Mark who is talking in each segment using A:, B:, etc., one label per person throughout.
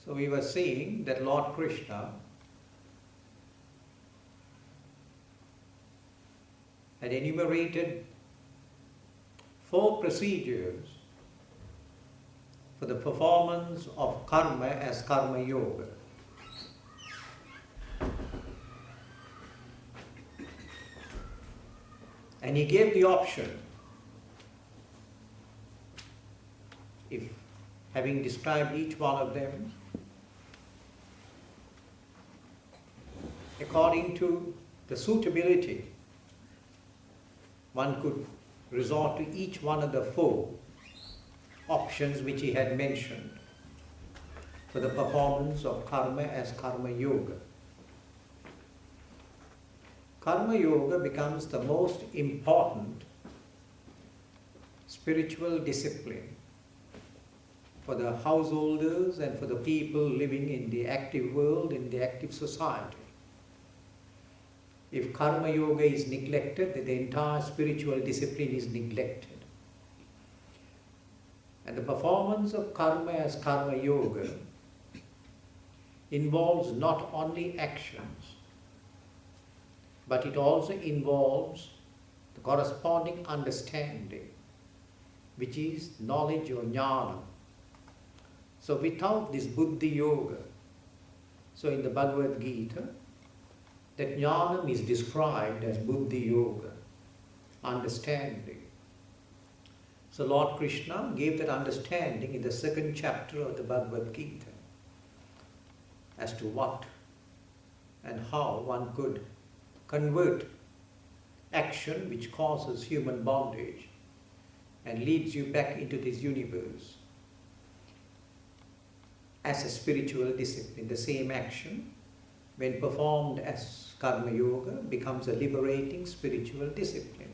A: So we were saying that Lord Krishna had enumerated 4 procedures for the performance of karma as karma yoga. And he gave the option, if having described each one of them, according to the suitability, one could resort to each one of the 4 options which he had mentioned for the performance of karma as karma yoga. Karma yoga becomes the most important spiritual discipline for the householders and for the people living in the active world, in the active society. If karma yoga is neglected, then the entire spiritual discipline is neglected. And the performance of karma as karma yoga involves not only actions, but it also involves the corresponding understanding, which is knowledge or jnana. So without this buddhi yoga, so in the Bhagavad Gita, that jnana is described as buddhi yoga, understanding. So Lord Krishna gave that understanding in the 2nd chapter of the Bhagavad Gita as to what and how one could convert action which causes human bondage and leads you back into this universe as a spiritual discipline. The same action, when performed as karma yoga, becomes a liberating spiritual discipline.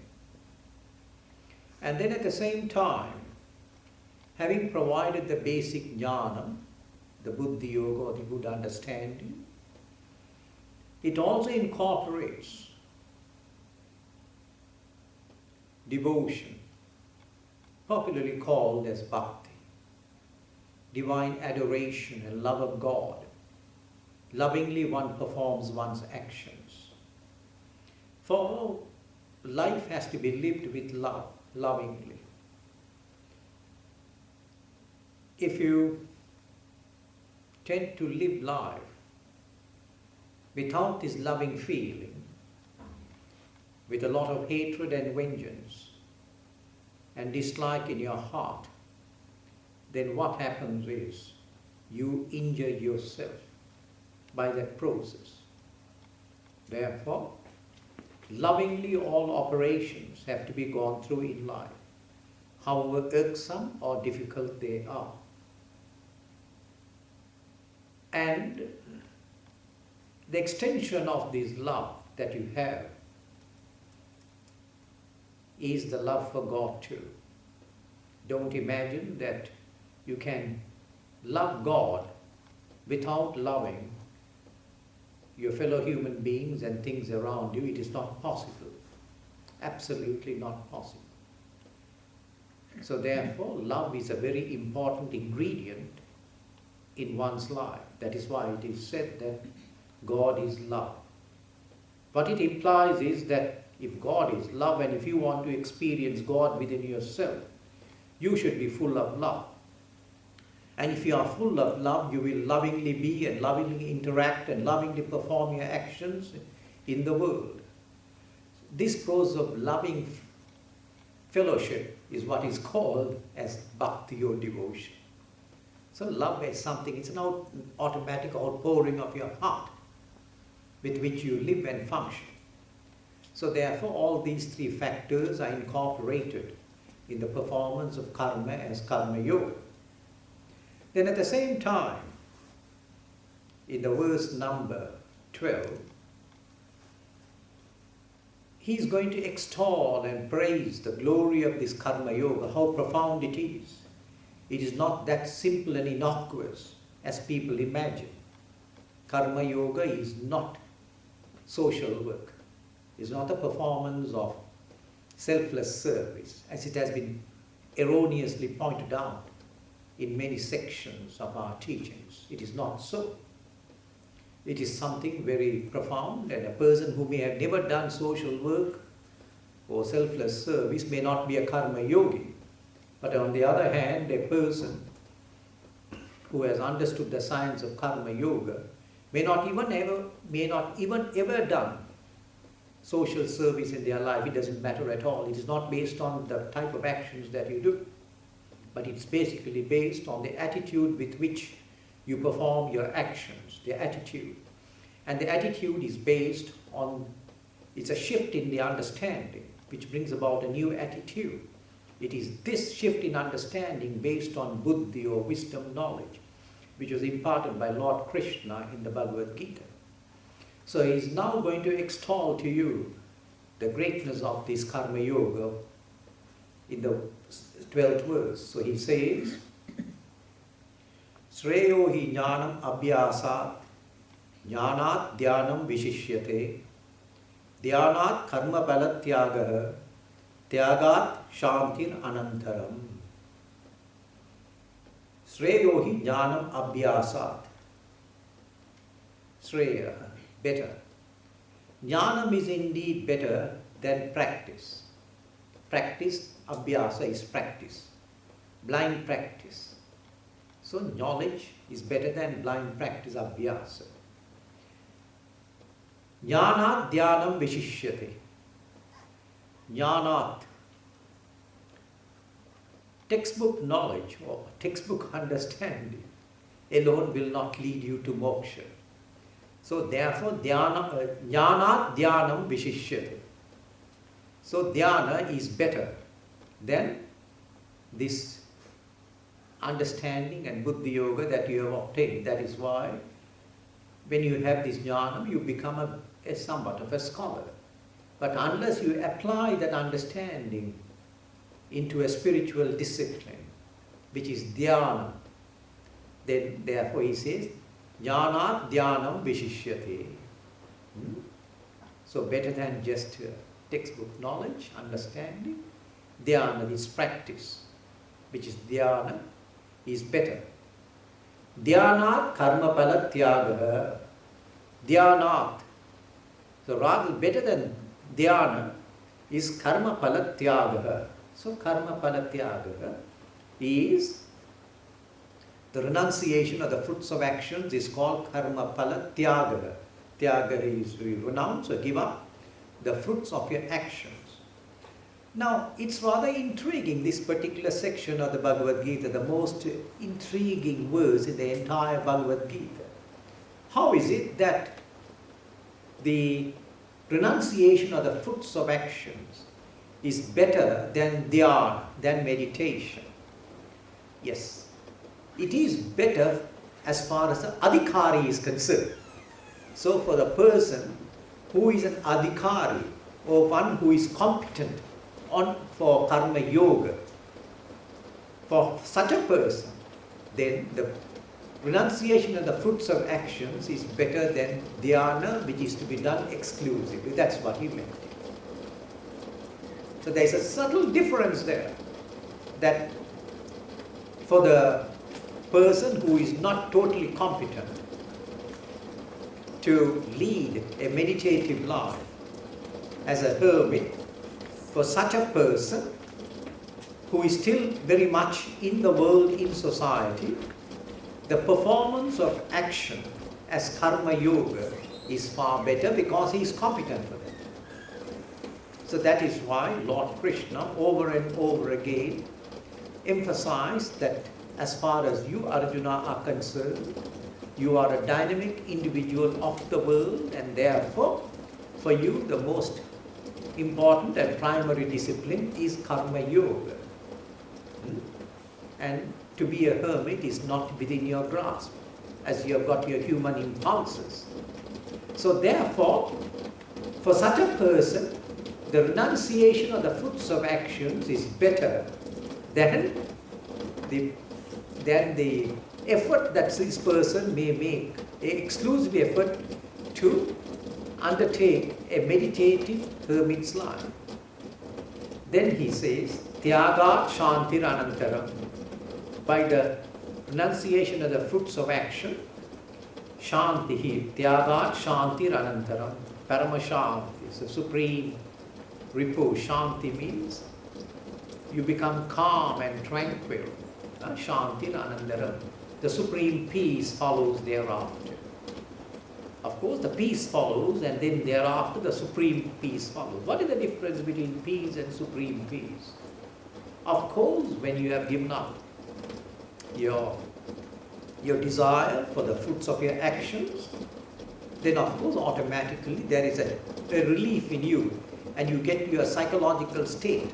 A: And then at the same time, having provided the basic jnana, the buddhi yoga or the good understanding, it also incorporates devotion, popularly called as bhakti, divine adoration and love of God. Lovingly one performs one's actions. For life has to be lived with love, lovingly. If you tend to live life without this loving feeling, with a lot of hatred and vengeance and dislike in your heart, then what happens is you injure yourself by that process. Therefore, lovingly all operations have to be gone through in life, however irksome or difficult they are. And the extension of this love that you have is the love for God too. Don't imagine that you can love God without loving your fellow human beings and things around you. It is not possible. Absolutely not possible. So therefore, love is a very important ingredient in one's life. That is why it is said that God is love. What it implies is that if God is love and if you want to experience God within yourself, you should be full of love. And if you are full of love, you will lovingly be and lovingly interact and lovingly perform your actions in the world. This process of loving fellowship is what is called as bhakti or devotion. So love is something, it's an automatic outpouring of your heart with which you live and function. So therefore all these 3 factors are incorporated in the performance of karma as karma yoga. Then at the same time, in the verse number 12, he is going to extol and praise the glory of this karma yoga, how profound it is. It is not that simple and innocuous as people imagine. Karma yoga is not social work. It is not a performance of selfless service, as it has been erroneously pointed out in many sections of our teachings. It is not so. It is something very profound, and a person who may have never done social work or selfless service may not be a karma yogi. But on the other hand, a person who has understood the science of karma yoga may not even ever done social service in their life. It doesn't matter at all. It is not based on the type of actions that you do, but it's basically based on the attitude with which you perform your actions, the attitude. And the attitude is based on, it's a shift in the understanding which brings about a new attitude. It is this shift in understanding based on buddhi or wisdom knowledge, which was imparted by Lord Krishna in the Bhagavad Gita. So he is now going to extol to you the greatness of this karma yoga in the 12th verse. So he says, Sreyo hi jnanam abhyasat, jnanat dhyanam vishishyate, dhyanat karma pala tyagaha, tyagat shantir anantaram. Sreyo hi jnanam abhyasat. Sreya, better. Jnanam is indeed better than practice. Practice, abhyasa is practice, blind practice. So knowledge is better than blind practice, abhyasa. Jnanat dhyanam vishishyate. Jnanat, textbook knowledge or textbook understanding alone will not lead you to moksha. So therefore, jnanat dhyanam vishishyate. So dhyana is better than this understanding and buddhi yoga that you have obtained. That is why when you have this jnana, you become a somewhat of a scholar. But unless you apply that understanding into a spiritual discipline, which is dhyana, then therefore he says, jnanat dhyanam vishishyate. So better than just textbook knowledge, understanding, dhyana is practice, which is dhyana is better. Dhyanat karma pala tyagaha. Dhyanat. So rather better than dhyana is karma pala tyagaha. So karma pala tyagaha is the renunciation of the fruits of actions is called karma pala tyagaha. Tyagaha is to renounce or give up the fruits of your actions. Now, it's rather intriguing, this particular section of the Bhagavad Gita, the most intriguing verse in the entire Bhagavad Gita. How is it that the renunciation of the fruits of actions is better than dhyana, than meditation? Yes, it is better as far as the adhikari is concerned. So for the person who is an adhikari or one who is competent for karma yoga, for such a person, then the renunciation of the fruits of actions is better than dhyana, which is to be done exclusively. That's what he meant. So there is a subtle difference there, that for the person who is not totally competent to lead a meditative life as a hermit, for such a person who is still very much in the world, in society, the performance of action as karma yoga is far better because he is competent for that. So that is why Lord Krishna over and over again emphasized that as far as you, Arjuna, are concerned, you are a dynamic individual of the world, and therefore for you the most important and primary discipline is karma yoga. And to be a hermit is not within your grasp, as you have got your human impulses. So therefore, for such a person, the renunciation of the fruits of actions is better than the effort that this person may make, an exclusive effort to undertake a meditative hermit's life. Then he says, Tyagat Shantir Anantaram. By the renunciation of the fruits of action, Shantihi, Tyagat Shantir Anantaram, Parama Shanti, so supreme repose. Shanti means you become calm and tranquil. Shantir Anantaram, the supreme peace follows thereafter. Of course, the peace follows, and then thereafter the supreme peace follows. What is the difference between peace and supreme peace? Of course, when you have given up your desire for the fruits of your actions, then of course automatically there is a relief in you, and you get to a psychological state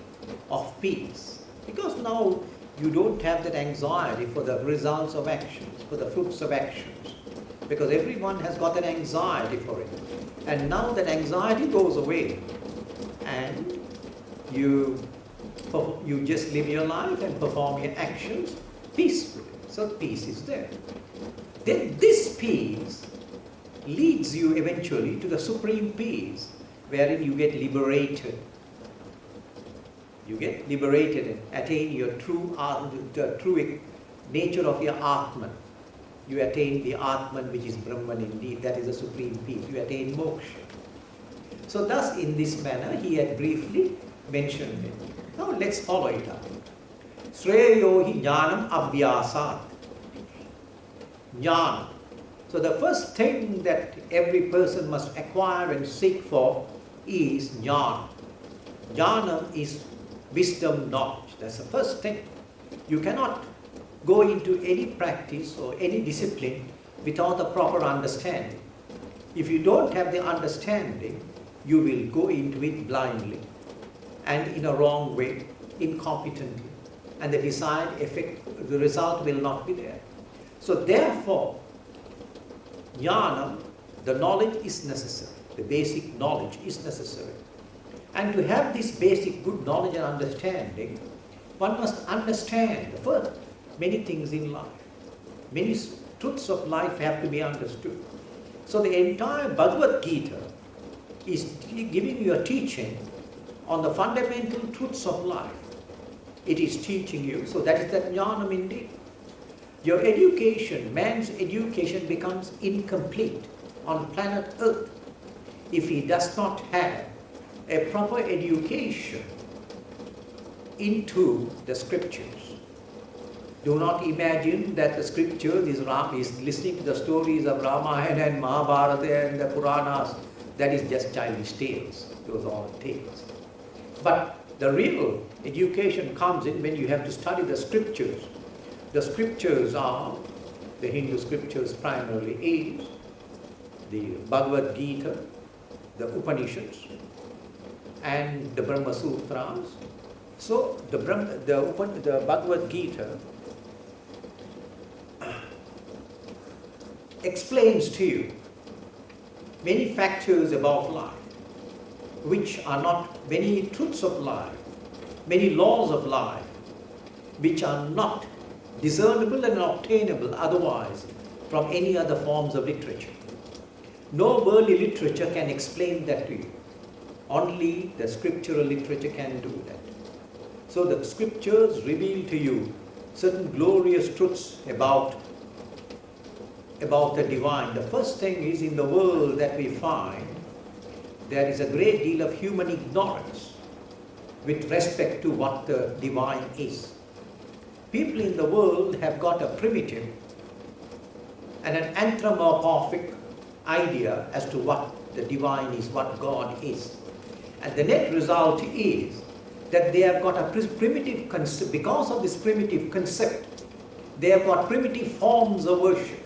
A: of peace. Because now you don't have that anxiety for the results of actions, for the fruits of actions. Because everyone has got an anxiety for it. And now that anxiety goes away, and you just live your life and perform your actions peacefully. So peace is there. Then this peace leads you eventually to the supreme peace, wherein you get liberated. You get liberated and attain your the true nature of your Atman. You attain the Atman, which is Brahman indeed. That is the supreme peace. You attain moksha. So thus, in this manner, he had briefly mentioned it. Now let's follow it up. Sreyo hi jnanam abhyasat. Jnana. So the first thing that every person must acquire and seek for is jnana. Jnana is wisdom, knowledge. That's the first thing. You cannot go into any practice or any discipline without a proper understanding. If you don't have the understanding, you will go into it blindly and in a wrong way, incompetently, and the desired effect, the result will not be there. So therefore, jnana, the knowledge is necessary. The basic knowledge is necessary. And to have this basic good knowledge and understanding, one must understand first many things in life. Many truths of life have to be understood. So the entire Bhagavad Gita is giving you a teaching on the fundamental truths of life. It is teaching you, so that is that jnanam indeed. Your education, man's education becomes incomplete on planet Earth if he does not have a proper education into the scriptures. Do not imagine that the scriptures is listening to the stories of Ramayana and Mahabharata and the Puranas. That is just childish tales. Those are all tales. But the real education comes in when you have to study the scriptures. The scriptures are, the Hindu scriptures primarily is the Bhagavad Gita, the Upanishads, and the Brahma Sutras. So the Bhagavad Gita explains to you many factors about life, which are not, many truths of life, many laws of life, which are not discernible and obtainable otherwise from any other forms of literature. No worldly literature can explain that to you. Only the scriptural literature can do that. So the scriptures reveal to you certain glorious truths about the divine. The first thing is, in the world that we find, there is a great deal of human ignorance with respect to what the divine is. People in the world have got a primitive and an anthropomorphic idea as to what the divine is, what God is. And the net result is that they have got a primitive concept. Because of this primitive concept, they have got primitive forms of worship.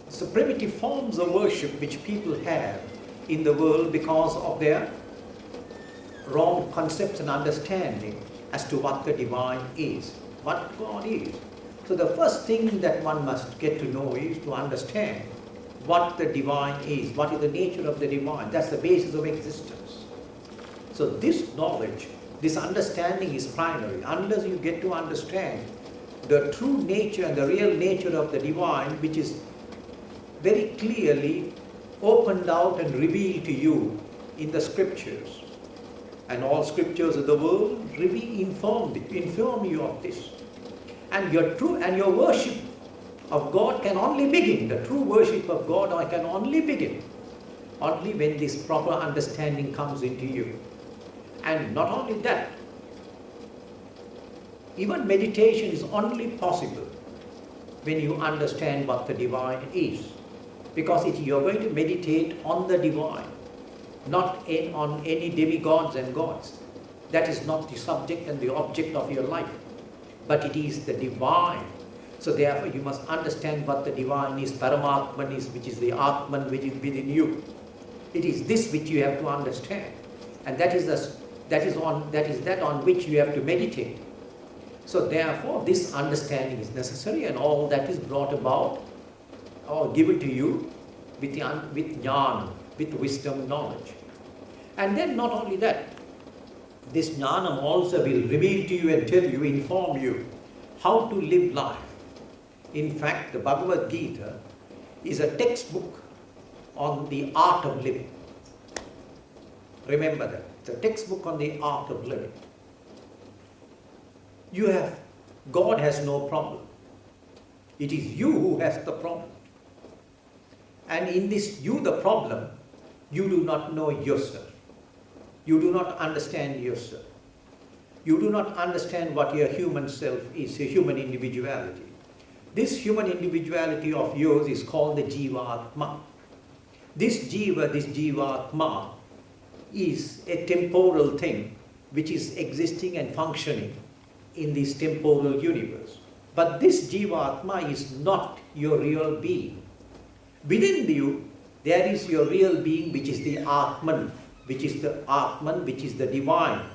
A: So primitive forms of worship which people have in the world because of their wrong concepts and understanding as to what the divine is, what God is. So the first thing that one must get to know is to understand what the divine is, what is the nature of the divine. That's the basis of existence. So this knowledge, this understanding is primary. Unless you get to understand the true nature and the real nature of the divine, which is very clearly opened out and revealed to you in the scriptures. And all scriptures of the world inform you of this. And your worship of God can only begin. The true worship of God can only begin only when this proper understanding comes into you. And not only that, even meditation is only possible when you understand what the divine is. Because you're going to meditate on the divine, not on any demigods and gods. That is not the subject and the object of your life, but it is the divine. So therefore you must understand what the divine is, Paramatman is, which is the Atman which is within you. It is this which you have to understand, and that is that on which you have to meditate. So therefore this understanding is necessary, and all that is brought about or given to you with jnana, with wisdom, knowledge. And then not only that, this jnana also will reveal to you and tell you, inform you how to live life. In fact, the Bhagavad Gita is a textbook on the art of living. Remember that. It's a textbook on the art of living. God has no problem. It is you who has the problem. And in this the problem, you do not know yourself. You do not understand yourself. You do not understand what your human self is, your human individuality. This human individuality of yours is called the Jiva-Atma. This Jiva-Atma is a temporal thing which is existing and functioning in this temporal universe. But this Jiva-Atma is not your real being. Within you, there is your real being, which is the Atman, which is the divine.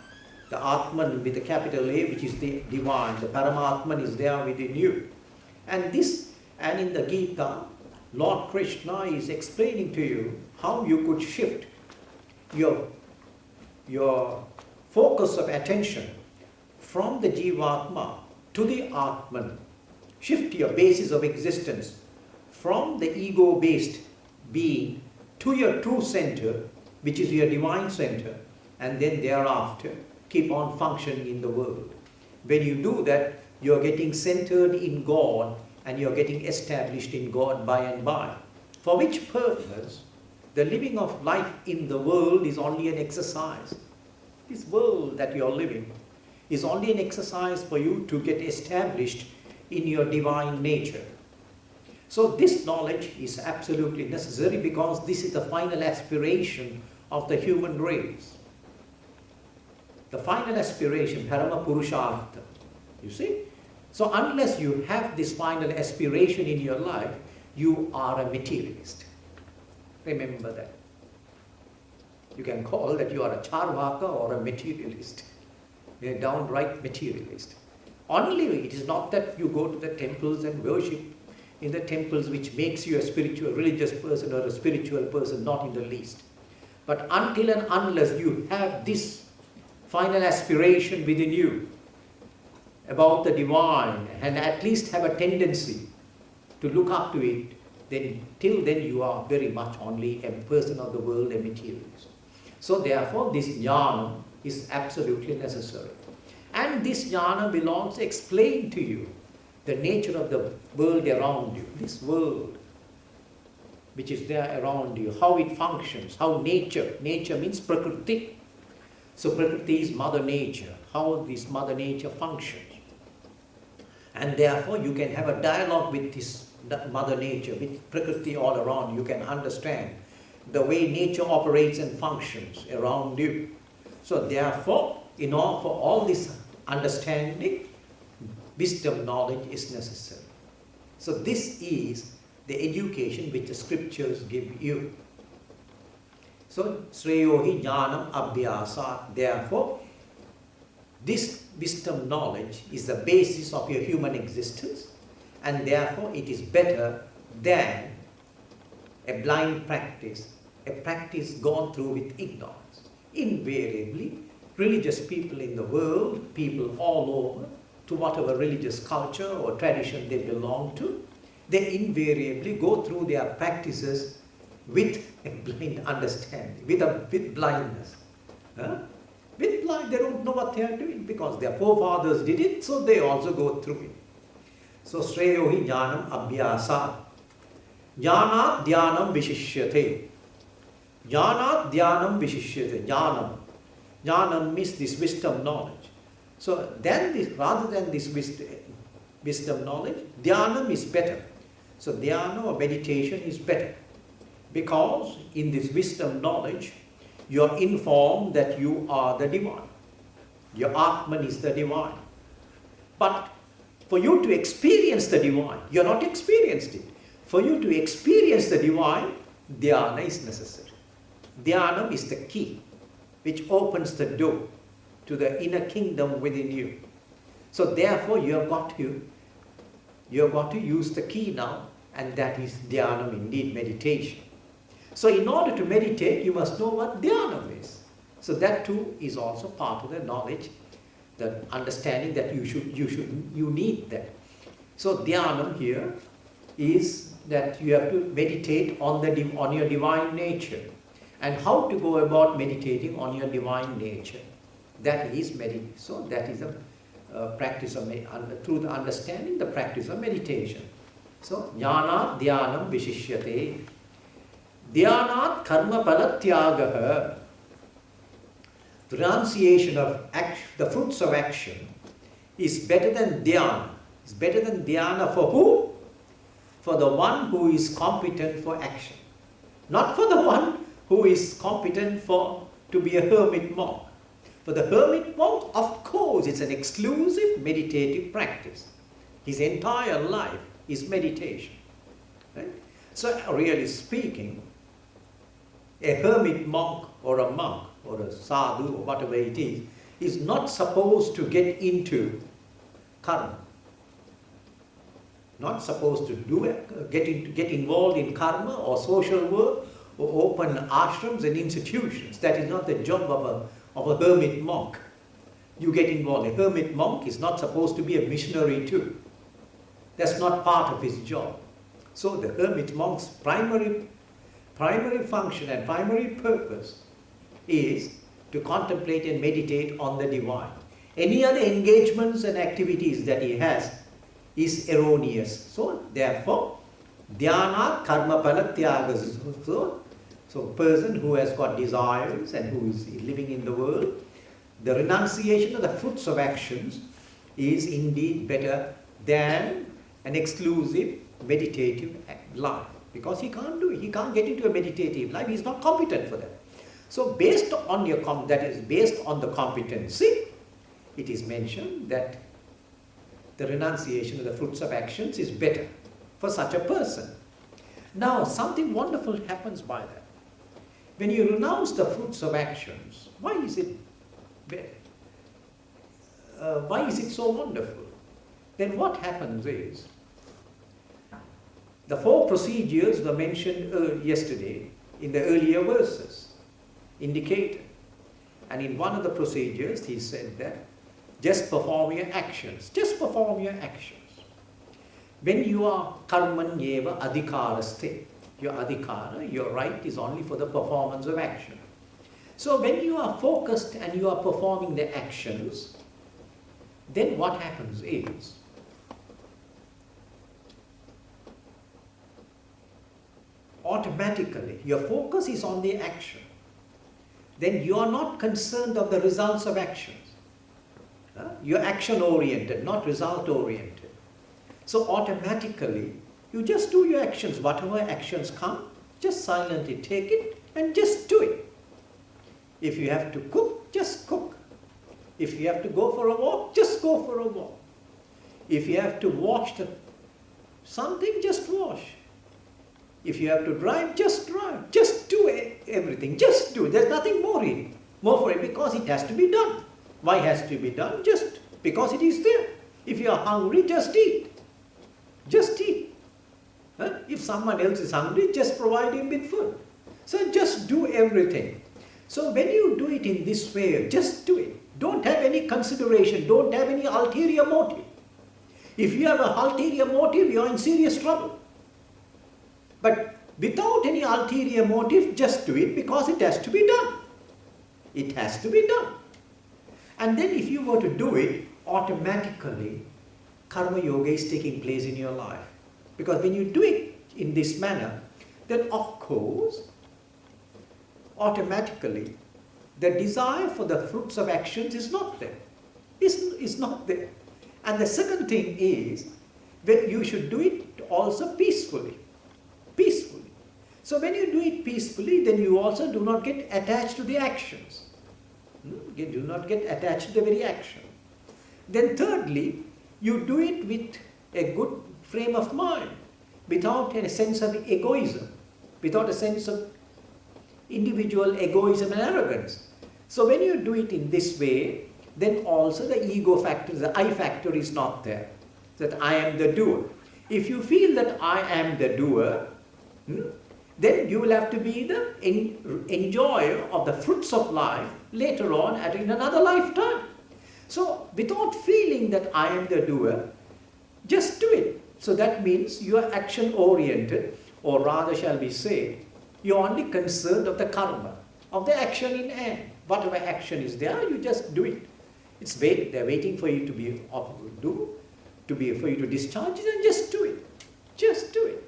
A: The Atman with a capital A, which is the divine. The Paramatman is there within you. And in the Gita, Lord Krishna is explaining to you how you could shift your focus of attention from the Jivatma to the Atman. Shift your basis of existence from the ego-based being to your true center, which is your divine center, and then thereafter keep on functioning in the world. When you do that, you're getting centered in God and you're getting established in God by and by. For which purpose, the living of life in the world is only an exercise. This world that you're living is only an exercise for you to get established in your divine nature. So this knowledge is absolutely necessary, because this is the final aspiration of the human race. The final aspiration, Parama Purushartha. You see? So unless you have this final aspiration in your life, you are a materialist. Remember that. You can call that you are a charvaka or a materialist. You're a downright materialist. Only it is not that you go to the temples and worship in the temples which makes you a spiritual, religious person or a spiritual person, not in the least. But until and unless you have this final aspiration within you about the divine, and at least have a tendency to look up to it, then till then you are very much only a person of the world, a materialist. So therefore this jnana is absolutely necessary. And this jnana will also explain to you the nature of the world around you, this world which is there around you, how it functions, how nature means prakriti. So prakriti is Mother Nature, how this Mother Nature functions. And therefore you can have a dialogue with this Mother Nature, with prakriti all around. You can understand the way nature operates and functions around you. So therefore, in order for all this understanding, wisdom, knowledge is necessary. So this is the education which the scriptures give you. So, Sreyohi Jnanam Abhyasa. Therefore, this wisdom knowledge is the basis of your human existence, and therefore it is better than a blind practice, a practice gone through with ignorance. Invariably, religious people in the world, people all over, to whatever religious culture or tradition they belong to, they invariably go through their practices with a blind understanding, with blindness. With blind, they don't know what they are doing, because their forefathers did it, so they also go through it. So Shreyo hi jnanam abhyasa. Jnanat dhyanam vishishyate. Jnanat dhyanam vishishyate. Jnanam. Jnanam means this wisdom knowledge. So then this, rather than this wisdom knowledge, dhyanam is better. So dhyana or meditation is better. Because in this wisdom knowledge, you are informed that you are the divine. Your Atman is the divine. But for you to experience the divine, you are not experienced it. For you to experience the divine, dhyana is necessary. Dhyana is the key which opens the door to the inner kingdom within you. So therefore you have got to use the key now, and that is dhyana, indeed meditation. So in order to meditate, you must know what dhyana is. So that too is also part of the knowledge, the understanding that you need that. So dhyana here is that you have to meditate on your divine nature. And how to go about meditating on your divine nature. That is meditation. So that is a practice of, through the understanding, the practice of meditation. So jnana dhyanam vishishyate. Dhyanat karma palatyagaha. The renunciation of the fruits of action is better than dhyana. It's better than dhyana for who? For the one who is competent for action. Not for the one who is competent to be a hermit monk. For the hermit monk, of course, it's an exclusive meditative practice. His entire life is meditation. Right? So really speaking, a hermit monk or a monk or a sadhu or whatever it is not supposed to get into karma. Not supposed to get involved in karma or social work or open ashrams and institutions. That is not the job of a hermit monk. You get involved. A hermit monk is not supposed to be a missionary too. That's not part of his job. So the hermit monk's primary function and primary purpose is to contemplate and meditate on the divine. Any other engagements and activities that he has is erroneous. So therefore, dhyana karma palatyaga. So a person who has got desires and who is living in the world, the renunciation of the fruits of actions is indeed better than an exclusive meditative life. Because he can't do it. He can't get into a meditative life. He's not competent for that. So based on the competency, it is mentioned that the renunciation of the fruits of actions is better for such a person. Now, something wonderful happens by that. When you renounce the fruits of actions, why is it so wonderful? Then what happens is, the 4 procedures were mentioned yesterday in the earlier verses, indicated. And in one of the procedures, he said that just perform your actions. Just perform your actions. When you are karmanyeva adhikaraste, your adhikara, your right is only for the performance of action. So when you are focused and you are performing the actions, then what happens is, automatically your focus is on the action. Then you are not concerned of the results of actions. You're action oriented, not result oriented. So automatically you just do your actions. Whatever actions come, just silently take it and just do it. If you have to cook, just cook. If you have to go for a walk, just go for a walk. If you have to wash something, just wash. If you have to drive, just drive. Just do everything. Just do it. There's nothing more for it because it has to be done. Why has to be done? Just because it is there. If you are hungry, just eat. Just eat. If someone else is hungry, just provide him with food. So just do everything. So when you do it in this way, just do it. Don't have any consideration. Don't have any ulterior motive. If you have an ulterior motive, you are in serious trouble. But without any ulterior motive, just do it because it has to be done. It has to be done. And then if you were to do it, automatically karma yoga is taking place in your life. Because when you do it in this manner, then of course, automatically, the desire for the fruits of actions is not there. Is not there. And the second thing is, that you should do it also peacefully. Peacefully. So when you do it peacefully, then you also do not get attached to the actions. You do not get attached to the very action. Then thirdly, you do it with a good frame of mind, without a sense of egoism, without a sense of individual egoism and arrogance. So when you do it in this way, then also the ego factor, the I factor is not there, that I am the doer. If you feel that I am the doer, then you will have to be the enjoyer of the fruits of life later on in another lifetime. So without feeling that I am the doer, just do it. So that means you are action oriented, or rather shall we say, you are only concerned of the karma, of the action in hand. Whatever action is there, you just do it. They're waiting for you for you to discharge it, and just do it. Just do it.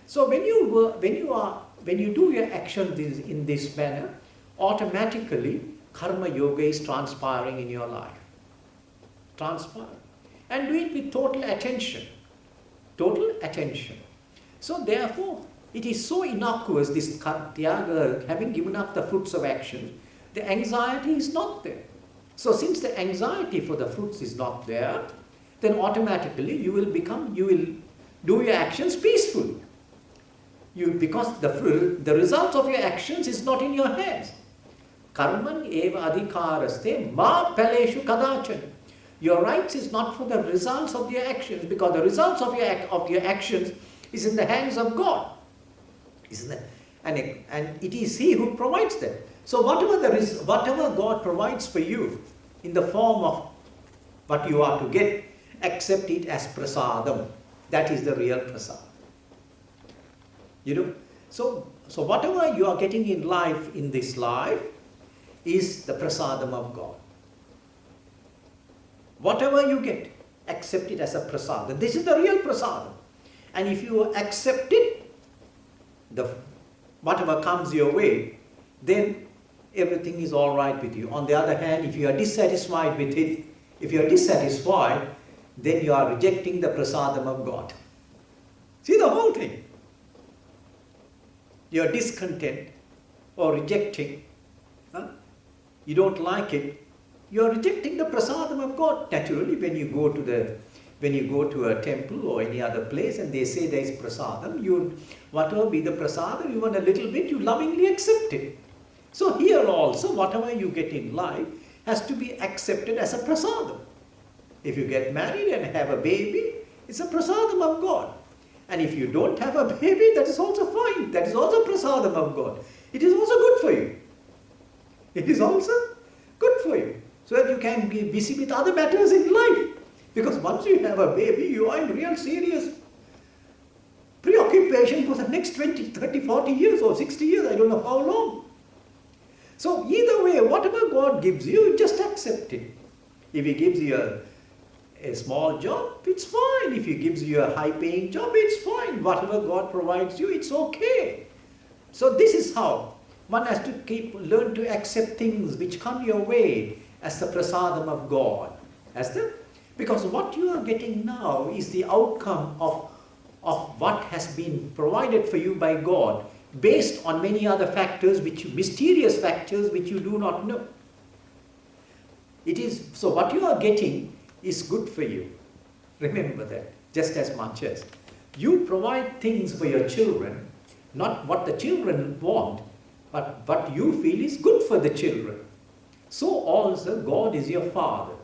A: So when you do your action in this manner, automatically karma yoga is transpiring in your life. Transpiring. And do it with total attention. Total attention. So therefore, it is so innocuous, this tyaga, having given up the fruits of action, the anxiety is not there. So since the anxiety for the fruits is not there, then automatically you will do your actions peacefully. Because the result of your actions is not in your hands. Karman eva adhikaraste ma paleshu kadachana. Your rights is not for the results of your actions, because the results of your actions is in the hands of God. Isn't it? And it is He who provides them. So whatever God provides for you in the form of what you are to get, accept it as prasadam. That is the real prasad. So whatever you are getting in life, in this life, is the prasadam of God. Whatever you get, accept it as a prasadam. This is the real prasadam. And if you accept it, whatever comes your way, then everything is all right with you. On the other hand, if you are dissatisfied with it, then you are rejecting the prasadam of God. See the whole thing. You are discontent or rejecting. You don't like it. You are rejecting the prasadam of God. Naturally, when you go to a temple or any other place and they say there is prasadam, whatever be the prasadam, even a little bit, you lovingly accept it. So here also, whatever you get in life has to be accepted as a prasadam. If you get married and have a baby, it's a prasadam of God. And if you don't have a baby, that is also fine. That is also prasadam of God. It is also good for you. It is also good for you. So that you can be busy with other matters in life. Because once you have a baby, you are in real serious preoccupation for the next 20, 30, 40 years or 60 years, I don't know how long. So either way, whatever God gives you, just accept it. If He gives you a small job, it's fine. If He gives you a high-paying job, it's fine. Whatever God provides you, it's okay. So this is how one has to learn to accept things which come your way as the prasadam of God. Because what you are getting now is the outcome of what has been provided for you by God, based on many other factors, mysterious factors which you do not know. So what you are getting is good for you. Remember that, just as much as you provide things for your children, not what the children want, but what you feel is good for the children. So also God is your Father,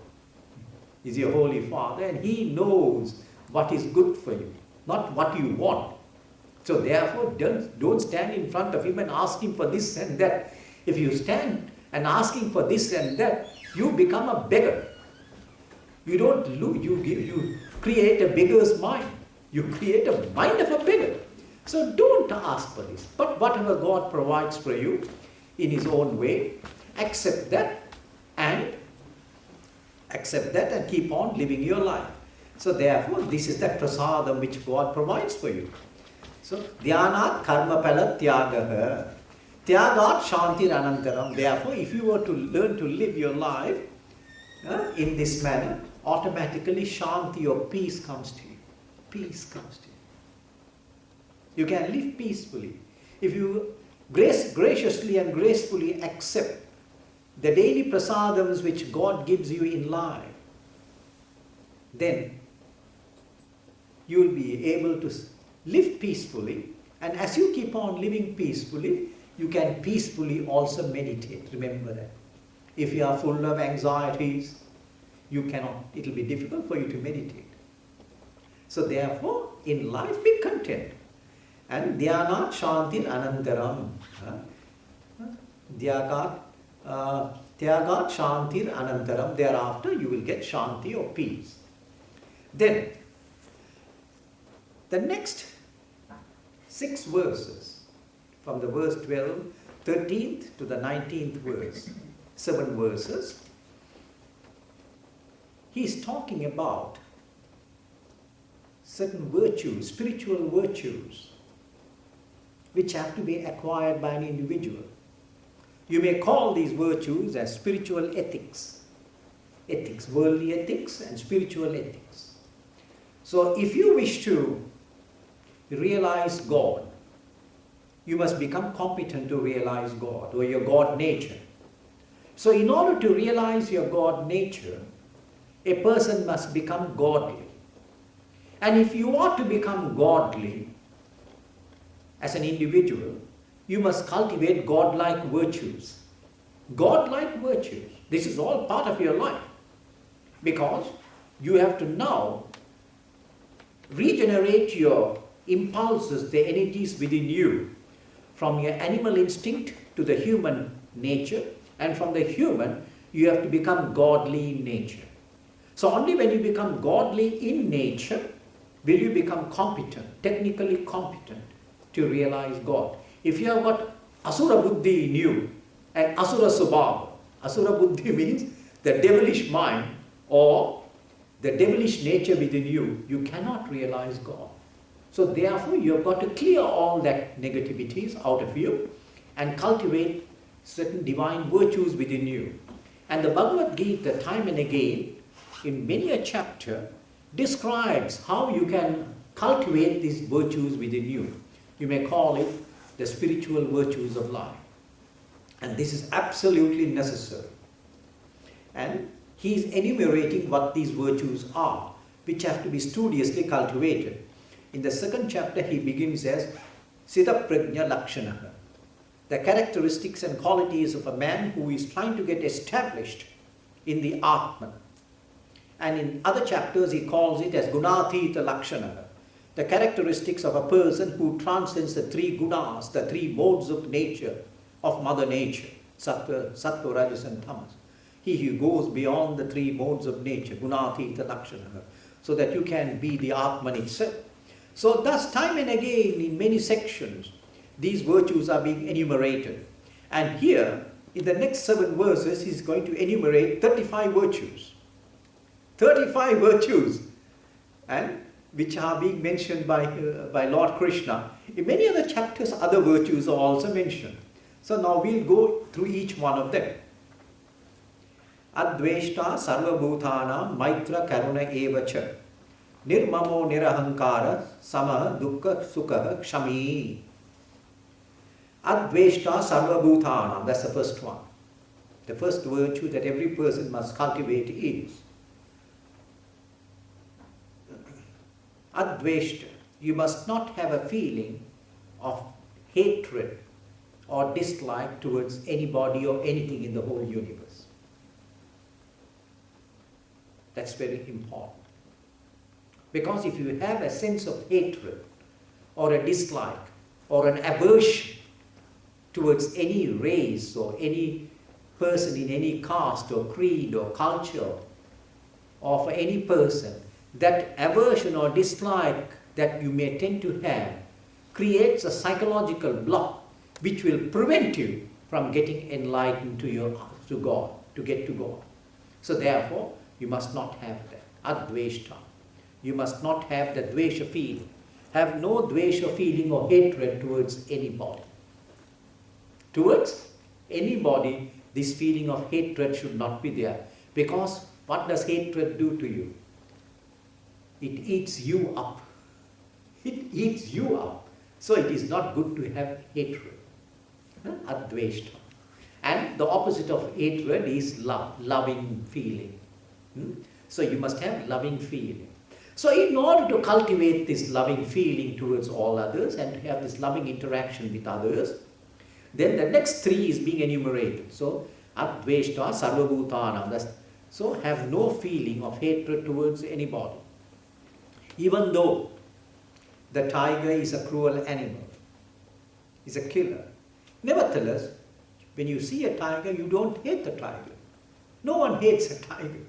A: is your Holy Father, and He knows what is good for you, not what you want. So therefore, don't stand in front of Him and ask Him for this and that. If you stand and asking for this and that, you become a beggar. You create a beggar's mind. You create a mind of a beggar. So don't ask for this. But whatever God provides for you in His own way, accept that and keep on living your life. So therefore, this is the prasadam which God provides for you. So, dhyanat karma pala tyagaha. Tyagat shantir anantaram. Therefore, if you were to learn to live your life in this manner, automatically shanti or peace comes to you. Peace comes to you. You can live peacefully. If you graciously and gracefully accept the daily prasadams which God gives you in life, then you will be able to live peacefully. And as you keep on living peacefully, you can peacefully also meditate. Remember that. If you are full of anxieties, you cannot, it will be difficult for you to meditate. So therefore, in life, be content. And dhyanat shantir anantaram. Tyagat shantir anantaram. Thereafter, you will get shanti or peace. Then, the next 6 verses, from the verse 12, 13th to the 19th verse, 7 verses, he is talking about certain virtues, spiritual virtues, which have to be acquired by an individual. You may call these virtues as spiritual ethics. Ethics, worldly ethics and spiritual ethics. So if you wish to realize God, you must become competent to realize God or your God nature. So in order to realize your God nature, a person must become godly. And if you want to become godly as an individual, you must cultivate godlike virtues. Godlike virtues. This is all part of your life. Because you have to now regenerate your impulses, the energies within you, from your animal instinct to the human nature, and from the human, you have to become godly in nature. So only when you become godly in nature, will you become competent, technically competent to realize God. If you have got asura buddhi in you, and asura subhava, asura buddhi means the devilish mind or the devilish nature within you, you cannot realize God. So therefore, you have got to clear all that negativities out of you and cultivate certain divine virtues within you. And the Bhagavad Gita, time and again, in many a chapter, describes how you can cultivate these virtues within you. You may call it the spiritual virtues of life. And this is absolutely necessary. And he is enumerating what these virtues are, which have to be studiously cultivated. In the 2nd chapter, he begins as Siddha Prajna Lakshanaha, the characteristics and qualities of a man who is trying to get established in the Atman. And in other chapters, he calls it as Gunathita Lakshanaha, the characteristics of a person who transcends the 3 gunas, the 3 modes of nature, of Mother Nature, Sattva, Rajas and Tamas. He who goes beyond the 3 modes of nature, Gunathita Lakshanaha, so that you can be the Atman itself. So thus, time and again, in many sections, these virtues are being enumerated. And here, in the next 7 verses, he's going to enumerate 35 virtues. 35 virtues, and which are being mentioned by Lord Krishna. In many other chapters, other virtues are also mentioned. So now we'll go through each one of them. Adveshta sarva bhutana maitra karuna evacha nirmamo nirahankara samaha dukkha sukha kshami. Adveshta sarva bhutana, that's the first one. The first virtue that every person must cultivate is Adveshta. You must not have a feeling of hatred or dislike towards anybody or anything in the whole universe. That's very important. Because if you have a sense of hatred or a dislike or an aversion towards any race or any person in any caste or creed or culture, or for any person, that aversion or dislike that you may tend to have creates a psychological block which will prevent you from getting enlightened to God, to get to God. So therefore, you must not have that. Adveshta. You must not have the dvesha feeling. Have no dvesha feeling or hatred towards anybody. Towards anybody, this feeling of hatred should not be there. Because what does hatred do to you? It eats you up. It eats you up. So it is not good to have hatred. Adveshta. And the opposite of hatred is love, loving feeling. So you must have loving feeling. So in order to cultivate this loving feeling towards all others and to have this loving interaction with others, then the next three is being enumerated. So adveshta sarvabhutanam. So have no feeling of hatred towards anybody. Even though the tiger is a cruel animal, is a killer. Nevertheless, when you see a tiger, you don't hate the tiger. No one hates a tiger.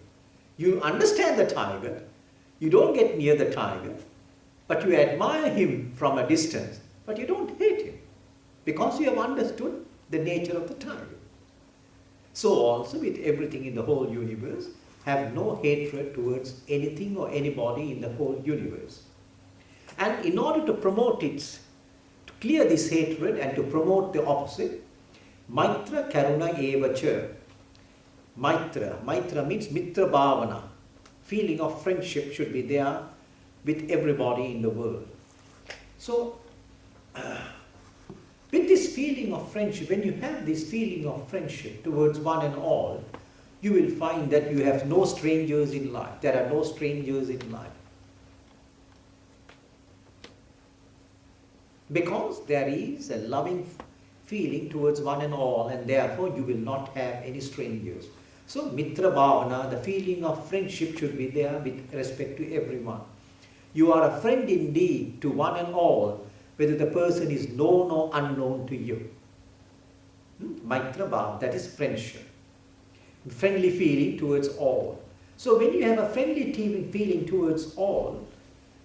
A: You understand the tiger, you don't get near the tiger, but you admire him from a distance, but you don't hate him because you have understood the nature of the tiger. So also with everything in the whole universe, have no hatred towards anything or anybody in the whole universe. And in order to promote it, to clear this hatred and to promote the opposite, Maitra Karuna Evacha. Maitra means Mitra Bhavana. Feeling of friendship should be there with everybody in the world. So, with this feeling of friendship, when you have this feeling of friendship towards one and all, you will find that you have no strangers in life. There are no strangers in life. Because there is a loving feeling towards one and all, and therefore you will not have any strangers. So Mitra Bhavana, the feeling of friendship should be there with respect to everyone. You are a friend indeed to one and all, whether the person is known or unknown to you. Maitra Bhavana, that is friendship. Friendly feeling towards all. So when you have a friendly feeling towards all,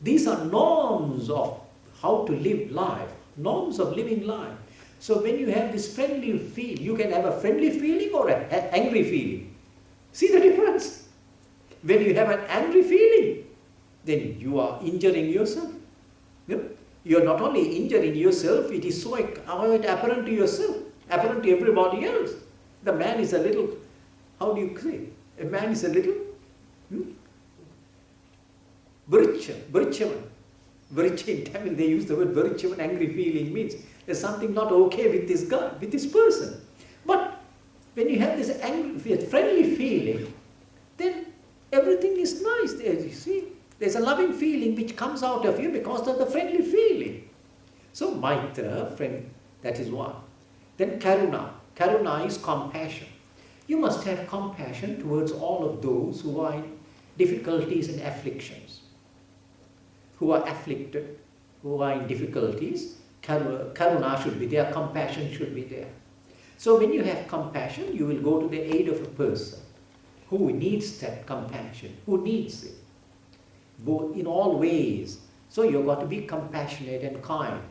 A: these are norms of how to live life, norms of living life. So when you have this friendly feel, you can have a friendly feeling or an angry feeling. See the difference? When you have an angry feeling, then you are injuring yourself. You are not only injuring yourself, it is so apparent to yourself, apparent to everybody else. The man is a little, how do you say? A man is a little Vrichavan. Vricha in Tamil, they use the word Vrichavan, angry feeling means there's something not okay with this guy, with this person. But when you have this angry, friendly feeling, then everything is nice there, you see. There's a loving feeling which comes out of you because of the friendly feeling. So Maitra, friend, that is one. Then Karuna. Karuna is compassion. You must have compassion towards all of those who are in difficulties and afflictions. Who are afflicted, who are in difficulties, Karuna should be there, compassion should be there. So when you have compassion, you will go to the aid of a person who needs that compassion, who needs it, both in all ways. So you've got to be compassionate and kind.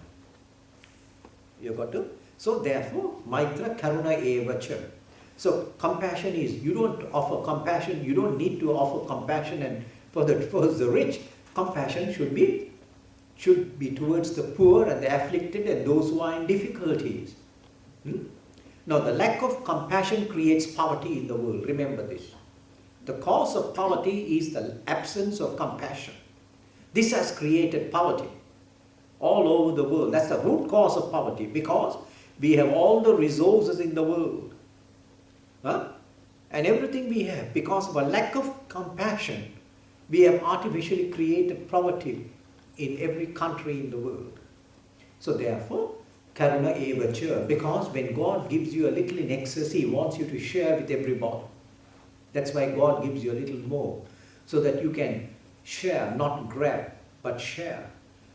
A: You've got to, so therefore, Maitra Karuna Evacha. So compassion is, you don't offer compassion, you don't need to offer compassion and for the rich. Compassion should be towards the poor and the afflicted and those who are in difficulties. Now the lack of compassion creates poverty in the world. Remember this. The cause of poverty is the absence of compassion. This has created poverty all over the world. That's the root cause of poverty because we have all the resources in the world. And everything we have, because of a lack of compassion, we have artificially created poverty in every country in the world. So therefore, Karuna Evacha, because when God gives you a little in excess, He wants you to share with everybody. That's why God gives you a little more, so that you can share, not grab, but share.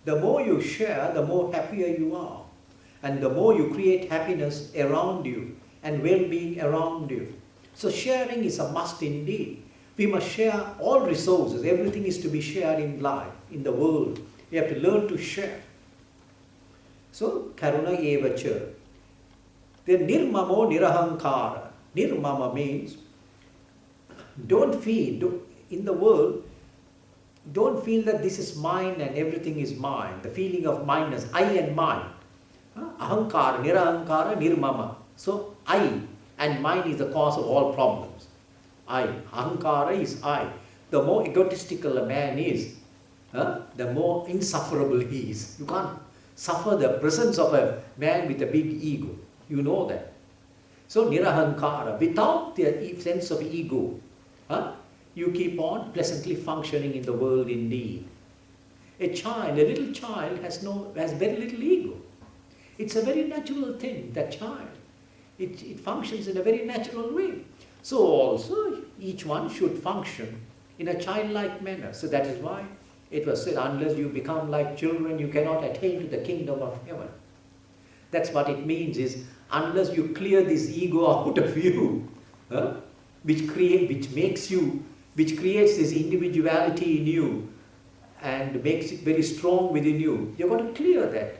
A: The more you share, the more happier you are. And the more you create happiness around you and well-being around you. So sharing is a must indeed. We must share all resources. Everything is to be shared in life, in the world. We have to learn to share. So, Karuna Evacha. Then Nirmamo Nirahankara. Nirmama means, don't feel, in the world, Don't feel that this is mine and everything is mine. The feeling of mineness, I and mine. Ahankara, nirahankara, nirmama. So I and mine is the cause of all problems. I. Ahankara is I. The more egotistical a man is, the more insufferable he is. You can't suffer the presence of a man with a big ego. You know that. So nirahankara, without the sense of ego, you keep on pleasantly functioning in the world indeed. A little child has very little ego. It's a very natural thing, that child. It functions in a very natural way. So also, each one should function in a childlike manner. So that is why it was said, unless you become like children, you cannot attain to the kingdom of heaven. That's what it means is, unless you clear this ego out of you, which creates this individuality in you and makes it very strong within you, you're going to clear that.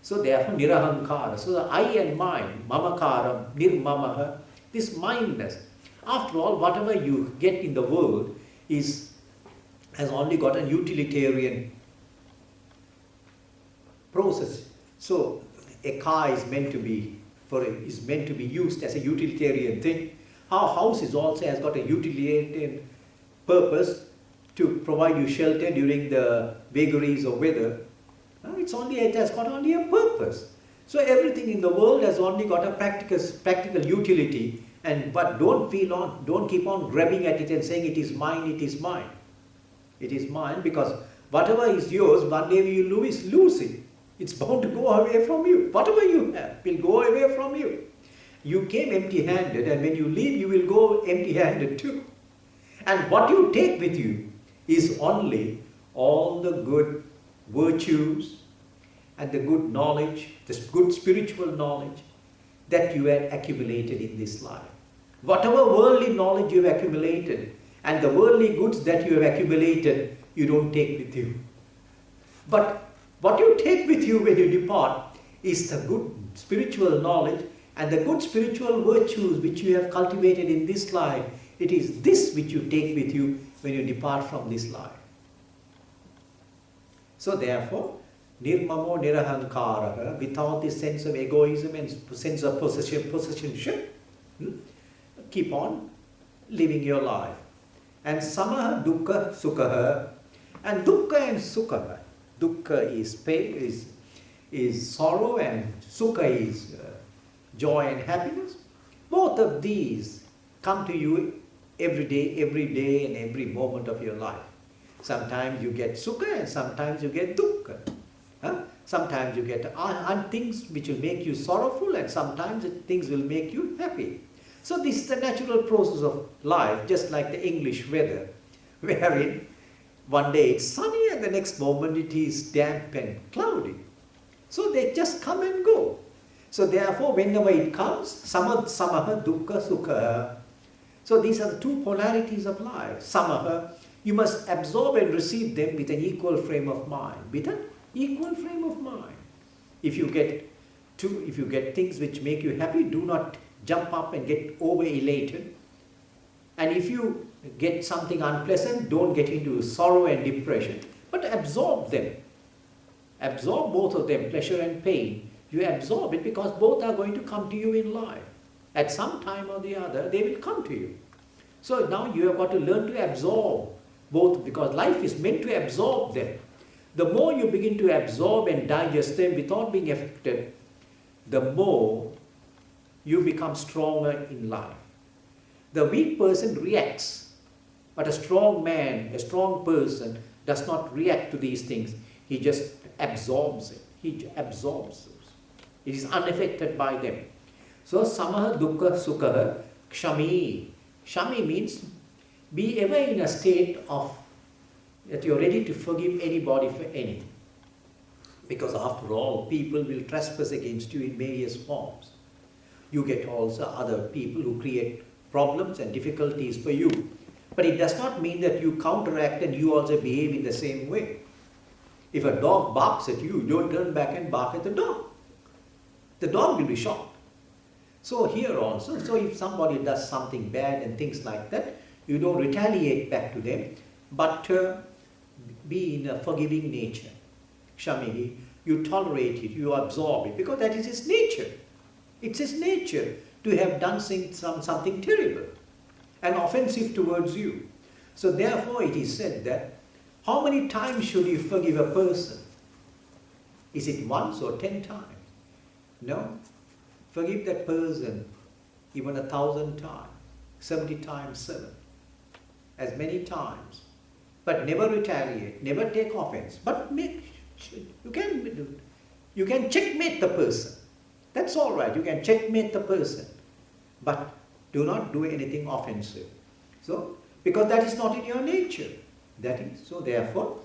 A: So therefore, nirahankara. So the I and mine, mamakara, nirmamaha, this mindness. After all, whatever you get in the world has only got a utilitarian process. So a car is meant to be used as a utilitarian thing. Our house has got a utilitarian purpose to provide you shelter during the vagaries of weather. It has got only a purpose. So everything in the world has only got a practical utility. But don't keep on grabbing at it and saying it is mine, it is mine. It is mine, because whatever is yours, one day you lose it. It's bound to go away from you. Whatever you have will go away from you. You came empty-handed, and when you leave, you will go empty-handed too. And what you take with you is only all the good virtues and the good knowledge, the good spiritual knowledge that you have accumulated in this life. Whatever worldly knowledge you have accumulated and the worldly goods that you have accumulated, you don't take with you. But what you take with you when you depart is the good spiritual knowledge and the good spiritual virtues which you have cultivated in this life. It is this which you take with you when you depart from this life. So therefore, nirmamo nirahankara, without this sense of egoism and sense of possessionship, keep on living your life. And samaha dukkha sukha, and dukkha and sukha. Dukkha is pain, is sorrow, and sukha is joy and happiness. Both of these come to you every day and every moment of your life. Sometimes you get sukha and sometimes you get dukkha. Sometimes you get things which will make you sorrowful, and sometimes things will make you happy. So this is the natural process of life, just like the English weather, wherein one day it's sunny and the next moment it is damp and cloudy. So they just come and go. So therefore, whenever it comes, samaha, dukkha, sukha. So these are the two polarities of life. Samaha, you must absorb and receive them with an equal frame of mind. With an equal frame of mind. If you get things which make you happy, do not jump up and get over elated. And if you get something unpleasant, don't get into sorrow and depression, but absorb them. Absorb both of them, pleasure and pain. You absorb it because both are going to come to you in life. At some time or the other, they will come to you. So now you have got to learn to absorb both, because life is meant to absorb them. The more you begin to absorb and digest them without being affected, the more you become stronger in life. The weak person reacts, but a strong man, a strong person does not react to these things. He just absorbs it. He absorbs those. It is unaffected by them. So samaha dukkha sukha kshami. Kshami means be ever in a state of that you are ready to forgive anybody for anything. Because after all, people will trespass against you in various forms. You get also other people who create problems and difficulties for you. But it does not mean that you counteract and you also behave in the same way. If a dog barks at you, don't turn back and bark at the dog. The dog will be shocked. So here also, so if somebody does something bad and things like that, you don't retaliate back to them, but be in a forgiving nature. Kshamihi, you tolerate it, you absorb it, because that is his nature. It's his nature to have done something terrible and offensive towards you. So therefore it is said that, how many times should you forgive a person? Is it once or 10 times? No. Forgive that person even 1,000 times, 70 times 7, as many times. But never retaliate, never take offense. But you can checkmate the person. That's all right, you can checkmate the person. But do not do anything offensive. So, because that is not in your nature. That is, so therefore,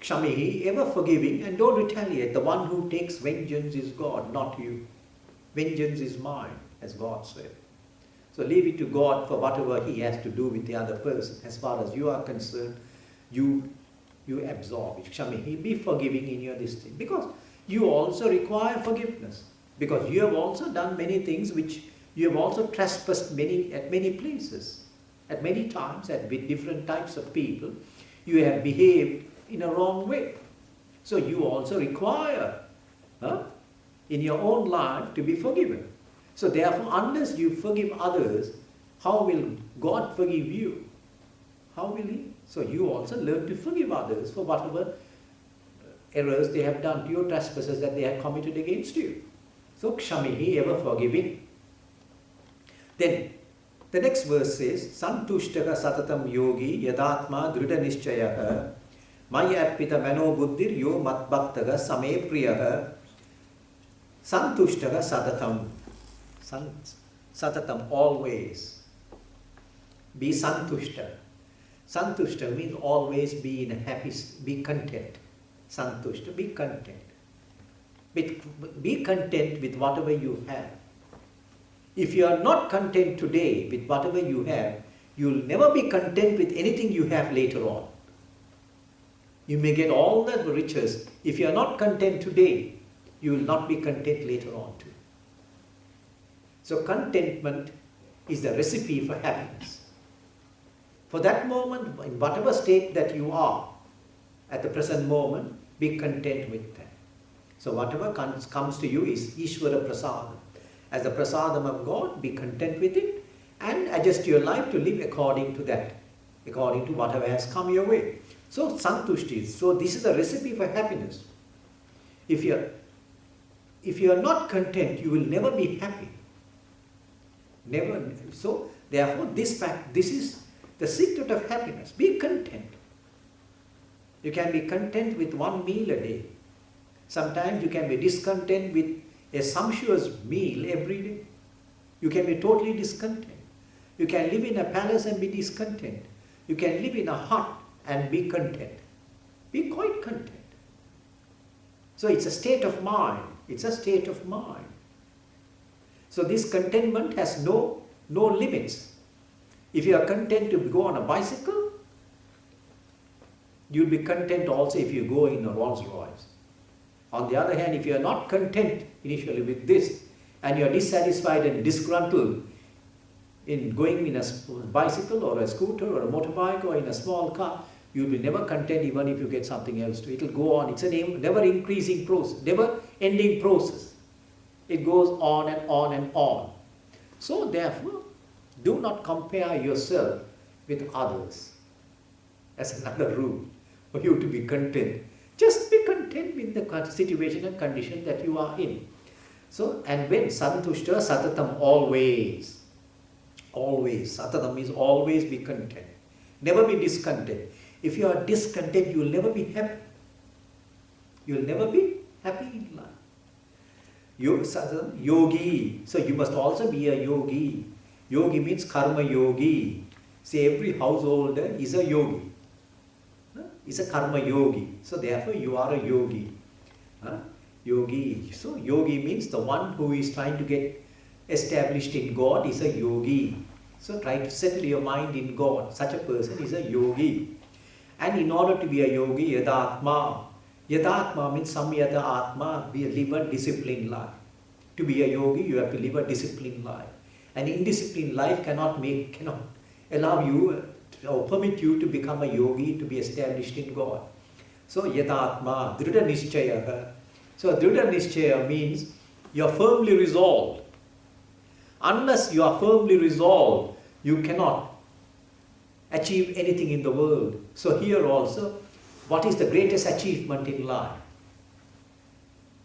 A: Kshamihi, ever forgiving, and don't retaliate. The one who takes vengeance is God, not you. Vengeance is mine, as God said. So leave it to God for whatever He has to do with the other person. As far as you are concerned, you absorb it. Kshamihi, be forgiving in your this thing. Because you also require forgiveness. Because you have also done many things which you have also trespassed at many places. At many times, with different types of people, you have behaved in a wrong way. So you also require in your own life to be forgiven. So therefore, unless you forgive others, how will God forgive you? How will He? So you also learn to forgive others for whatever errors they have done to you, trespasses that they have committed against you. So Kshamihi, ever forgiving. Then the next verse says, Santushtaka satatam yogi yadatma drida nishchayaha maya appita mano buddhir yo matbhaktaga same priyaha Santushtaka satatam. Satatam, always. Be santushta. Santushta means always be in a happy, be content. Santushta, be content. Be content with whatever you have. If you are not content today with whatever you have, you will never be content with anything you have later on. You may get all the riches. If you are not content today, you will not be content later on too. So contentment is the recipe for happiness. For that moment, in whatever state that you are, at the present moment, be content with that. So whatever comes to you is Ishvara Prasadam. As the Prasadam of God, be content with it and adjust your life to live according to that, according to whatever has come your way. So Santushti, so this is the recipe for happiness. If you are not content, you will never be happy. Never. So therefore, this is the secret of happiness. Be content. You can be content with one meal a day. Sometimes you can be discontent with a sumptuous meal every day. You can be totally discontent. You can live in a palace and be discontent. You can live in a hut and be content. Be quite content. So it's a state of mind. It's a state of mind. So this contentment has no limits. If you are content to go on a bicycle, you'll be content also if you go in a Rolls Royce. On the other hand, if you are not content initially with this, and you are dissatisfied and disgruntled in going in a bicycle or a scooter or a motorbike or in a small car, you will be never content even if you get something else too. It will go on. It's a never increasing process, never ending process. It goes on and on and on. So therefore, do not compare yourself with others. That's another rule for you to be content. Just be content with the situation and condition that you are in. So, and when santushta satatam, always, satatam means always be content. Never be discontent. If you are discontent, you will never be happy. You will never be happy in life. Yogi. So you must also be a yogi. Yogi means karma yogi. See, every householder is a yogi. Is a karma yogi. So therefore you are a yogi. Yogi. So yogi means the one who is trying to get established in God is a yogi. So try to settle your mind in God. Such a person is a yogi. And in order to be a yogi, yadatma. Yadatma means samyata atma, live a disciplined life. To be a yogi, you have to live a disciplined life. An indisciplined life cannot allow you or permit you to become a yogi, to be established in God. So yatatma, drida nischaya. So drida nischaya means you are firmly resolved. Unless you are firmly resolved, you cannot achieve anything in the world. So here also, what is the greatest achievement in life?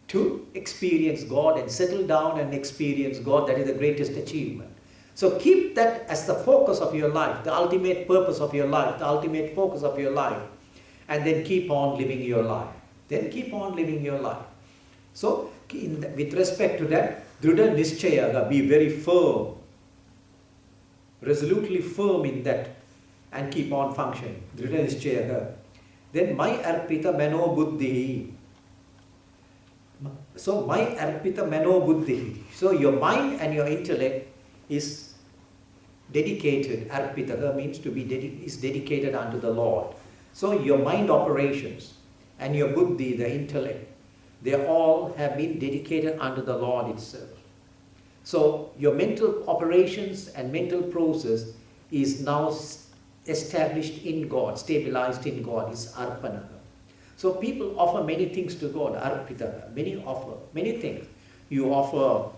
A: To experience God and settle down and experience God, that is the greatest achievement. So keep that as the focus of your life, the ultimate purpose of your life, the ultimate focus of your life, and then keep on living your life. Then keep on living your life. So with respect to that, drida nischaya, be very firm, resolutely firm in that, and keep on functioning. Drida nischaya. Then my arpita mano buddhi. So my arpita mano buddhi. So your mind and your intellect is dedicated. Arpita means to be is dedicated unto the Lord. So your mind operations and your buddhi, the intellect, they all have been dedicated unto the Lord itself. So your mental operations and mental process is now established in God, stabilized in God, is arpana. So people offer many things to God, arpita. Many offer many things. You offer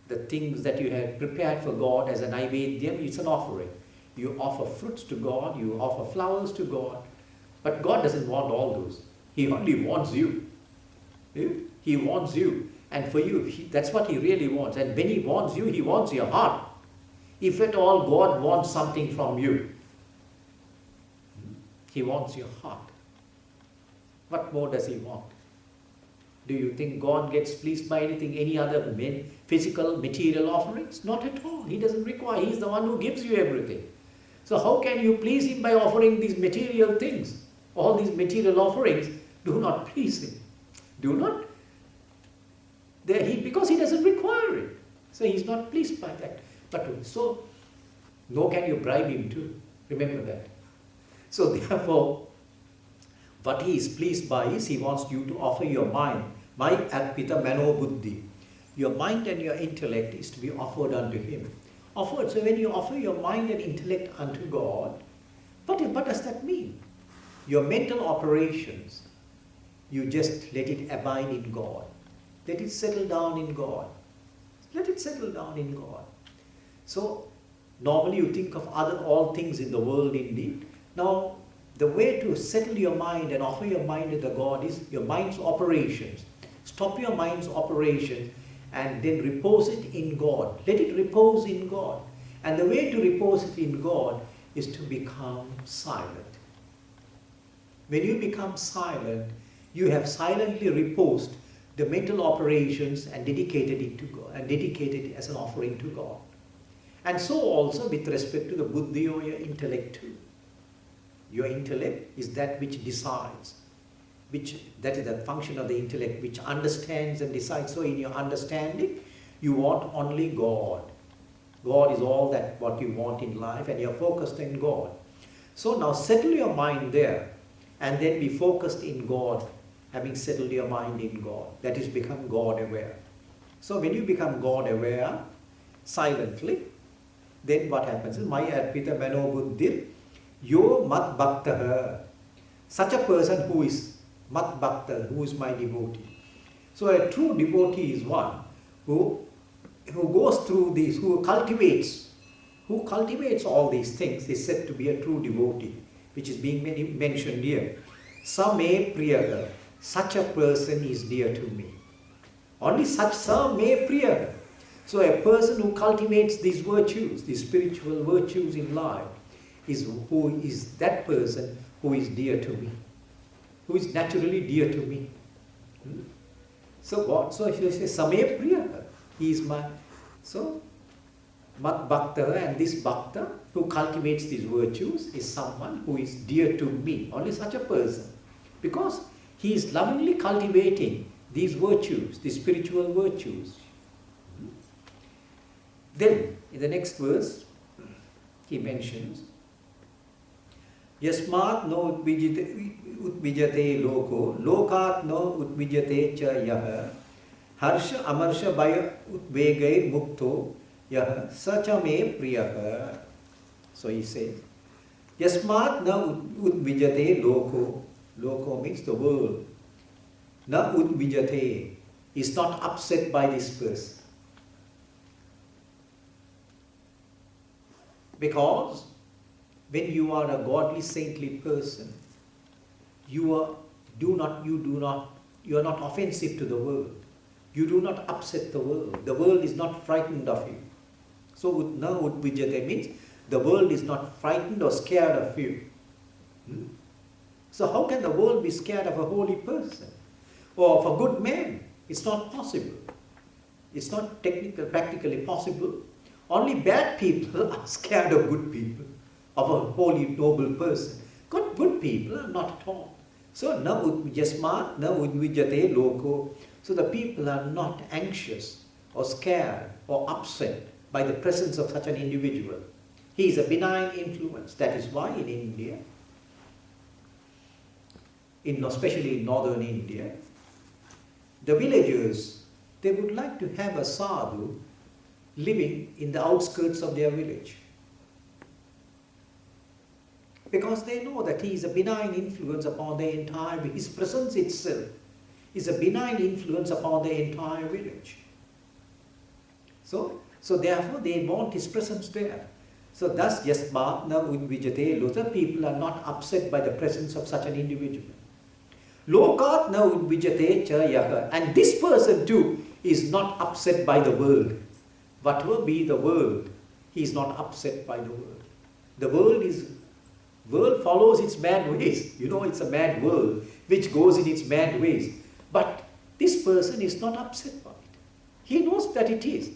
A: the things that you have prepared for God as an naivedyam, it's an offering. You offer fruits to God, you offer flowers to God, but God doesn't want all those. He only wants you. He wants you. And for you, that's what He really wants. And when He wants you, He wants your heart. If at all God wants something from you, He wants your heart. What more does He want? Do you think God gets pleased by anything, any other physical, material offerings? Not at all. He doesn't require. He's the one who gives you everything. So how can you please Him by offering these material things? All these material offerings do not please Him. Do not. Because He doesn't require it. So He's not pleased by that. But so, nor can you bribe Him too. Remember that. So therefore, what He is pleased by is He wants you to offer your mind. My arpita mano buddhi. Your mind and your intellect is to be offered unto Him. Offered. So when you offer your mind and intellect unto God, what does that mean? Your mental operations, you just let it abide in God. Let it settle down in God. Let it settle down in God. So normally you think of all things in the world indeed. Now the way to settle your mind and offer your mind to the God is your mind's operations. Stop your mind's operations and then repose it in God. Let it repose in God. And the way to repose it in God is to become silent. When you become silent, you have silently reposed the mental operations and dedicated it to God, and dedicated it as an offering to God. And so also with respect to the buddhi or your intellect too. Your intellect is that which decides, that is the function of the intellect, which understands and decides. So in your understanding, you want only God. God is all that what you want in life, and you're focused in God. So now settle your mind there, and then be focused in God, having settled your mind in God. That is, become God aware. So when you become God aware, silently, then what happens is, Maya arpita mano buddhir, yo mat bhakta. Such a person who is mat bhakta, who is my devotee. So a true devotee is one who goes through these, who cultivates all these things, is said to be a true devotee, which is being mentioned here. Same priyaha, such a person is dear to me. Only such same priyaha. So a person who cultivates these virtues, these spiritual virtues in life, is that person who is dear to me, who is naturally dear to me. So God, so if you say Same Priya, he is my, so Mat Bhakta, and this Bhakta who cultivates these virtues is someone who is dear to me, only such a person, because he is lovingly cultivating these virtues, these spiritual virtues. Then, in the next verse, he mentions, Yasmat no utvijate loko, lokat no utvijate cha yaha, harsha amarsha bhaya utvegay mukto yaha, sacha me priyaha. So he says, Yasmat na udvijate loko. Loko means the world. Na udvijate is not upset by this person. Because when you are a godly, saintly person, you are not offensive to the world. You do not upset the world. The world is not frightened of you. So na udvijate means the world is not frightened or scared of you. So how can the world be scared of a holy person or of a good man? It's not possible. It's not practically possible. Only bad people are scared of good people, of a holy, noble person. Good people are not at all. So na udvijasmat na udvijate loko. So the people are not anxious or scared or upset by the presence of such an individual. He is a benign influence. That is why in India, especially in northern India, the villagers, they would like to have a sadhu living in the outskirts of their village. Because they know that he is a benign influence upon the entire village. His presence itself is a benign influence upon the entire village. So therefore they want his presence there. So thus yasmat na udvijate lota, people are not upset by the presence of such an individual. Lokat na udvijate cha yaha, and this person too is not upset by the world. Whatever be the world, he is not upset by the world. The world follows its mad ways. You know, it's a mad world which goes in its mad ways. But this person is not upset by it. He knows that it is.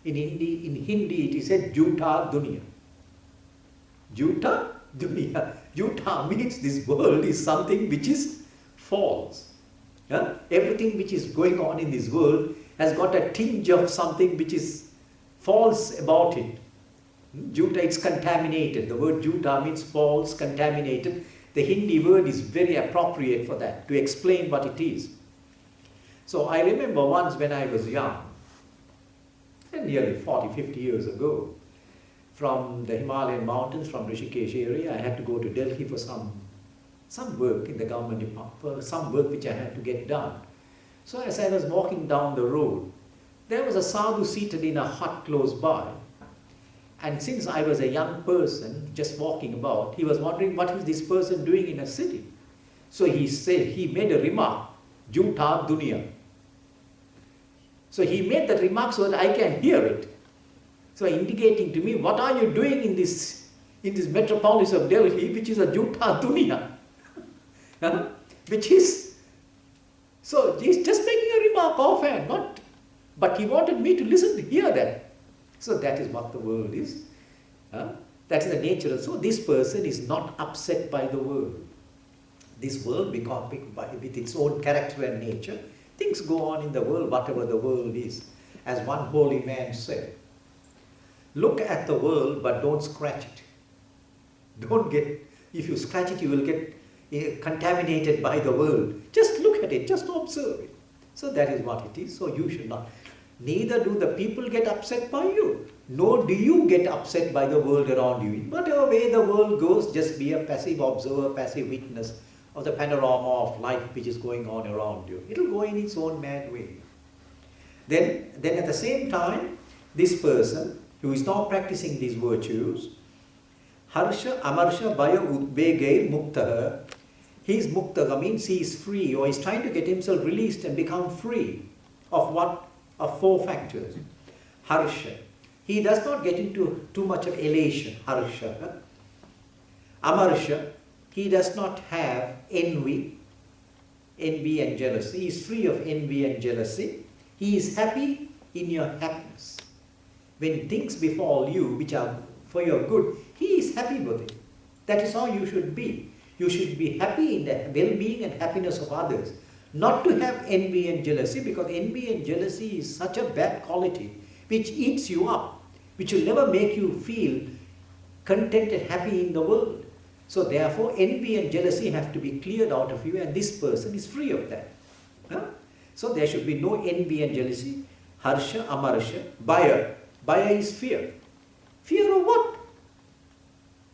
A: In Hindi it is said Juta Dunya. Juta Dunya. Juta means this world is something which is false. Everything which is going on in this world has got a tinge of something which is false about it. Juta, it's contaminated. The word Juta means false, contaminated. The Hindi word is very appropriate for that, to explain what it is. So I remember once when I was young, nearly 40, 50 years ago, from the Himalayan mountains, from Rishikesh area, I had to go to Delhi for some work in the government department, for some work which I had to get done. So as I was walking down the road, there was a sadhu seated in a hut close by. And since I was a young person just walking about, he was wondering what is this person doing in a city. So he made a remark, Juta Dunya. So he made that remark so that I can hear it. So indicating to me, what are you doing in this metropolis of Delhi, which is a Juta Dunya? Which is, so he's just making a remark offhand, but he wanted me to listen to hear that. So that is what the world is. That is the nature. So this person is not upset by the world. This world, with its own character and nature, things go on in the world, whatever the world is. As one holy man said, look at the world but don't scratch it. If you scratch it, you will get contaminated by the world. Just look at it, just observe it. So that is what it is. So you should not. Neither do the people get upset by you, nor do you get upset by the world around you. In whatever way the world goes, just be a passive observer, passive witness of the panorama of life which is going on around you. It will go in its own mad way. Then at the same time, this person who is now practicing these virtues, Harsha, Amarsha, Bhaya, Udvegair, Muktaha, he is Muktaha, means he is free, or he is trying to get himself released and become free of what? Of four factors. Harsha, he does not get into too much of elation, Harsha. Amarsha, he does not have envy and jealousy. He is free of envy and jealousy. He is happy in your happiness. When things befall you which are for your good, he is happy with it. That is how you should be. You should be happy in the well-being and happiness of others. Not to have envy and jealousy, because envy and jealousy is such a bad quality which eats you up, which will never make you feel content and happy in the world. So therefore envy and jealousy have to be cleared out of you, and this person is free of that. So there should be no envy and jealousy. Harsha, Amarsha, Bhaya. Bhaya is fear. Fear of what?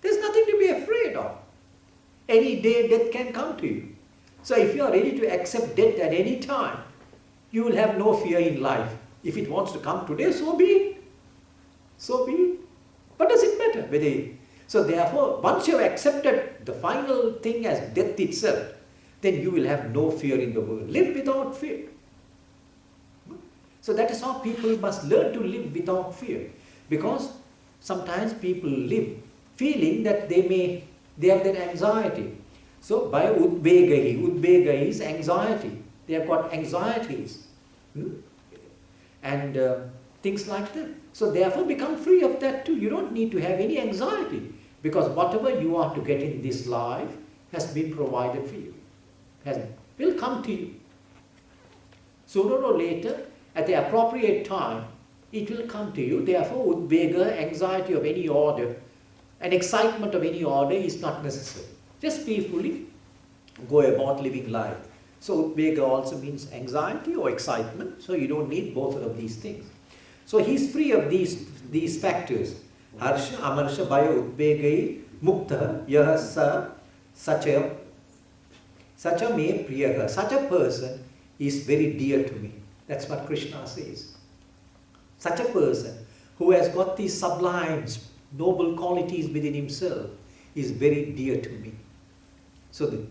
A: There's nothing to be afraid of. Any day death can come to you. So if you are ready to accept death at any time, you will have no fear in life. If it wants to come today, so be it. So be it. What does it matter? So therefore, once you have accepted the final thing as death itself, then you will have no fear in the world. Live without fear. So that is how people must learn to live without fear. Because sometimes people live feeling that they have that anxiety. So by udvega is anxiety. They have got anxieties. And things like that. So therefore become free of that too. You don't need to have any anxiety. Because whatever you are to get in this life has been provided for you. Will come to you. Sooner or later, at the appropriate time, it will come to you. Therefore, udvega, anxiety of any order, and excitement of any order is not necessary. Just peacefully go about living life. So udvega also means anxiety or excitement. So you don't need both of these things. So he's free of these factors. Harsha, amarsha, bhaya, udvegai, mukta, yaha sa, sacha me priyaha. Such a person is very dear to me. That's what Krishna says. Such a person who has got these sublime, noble qualities within himself is very dear to me. So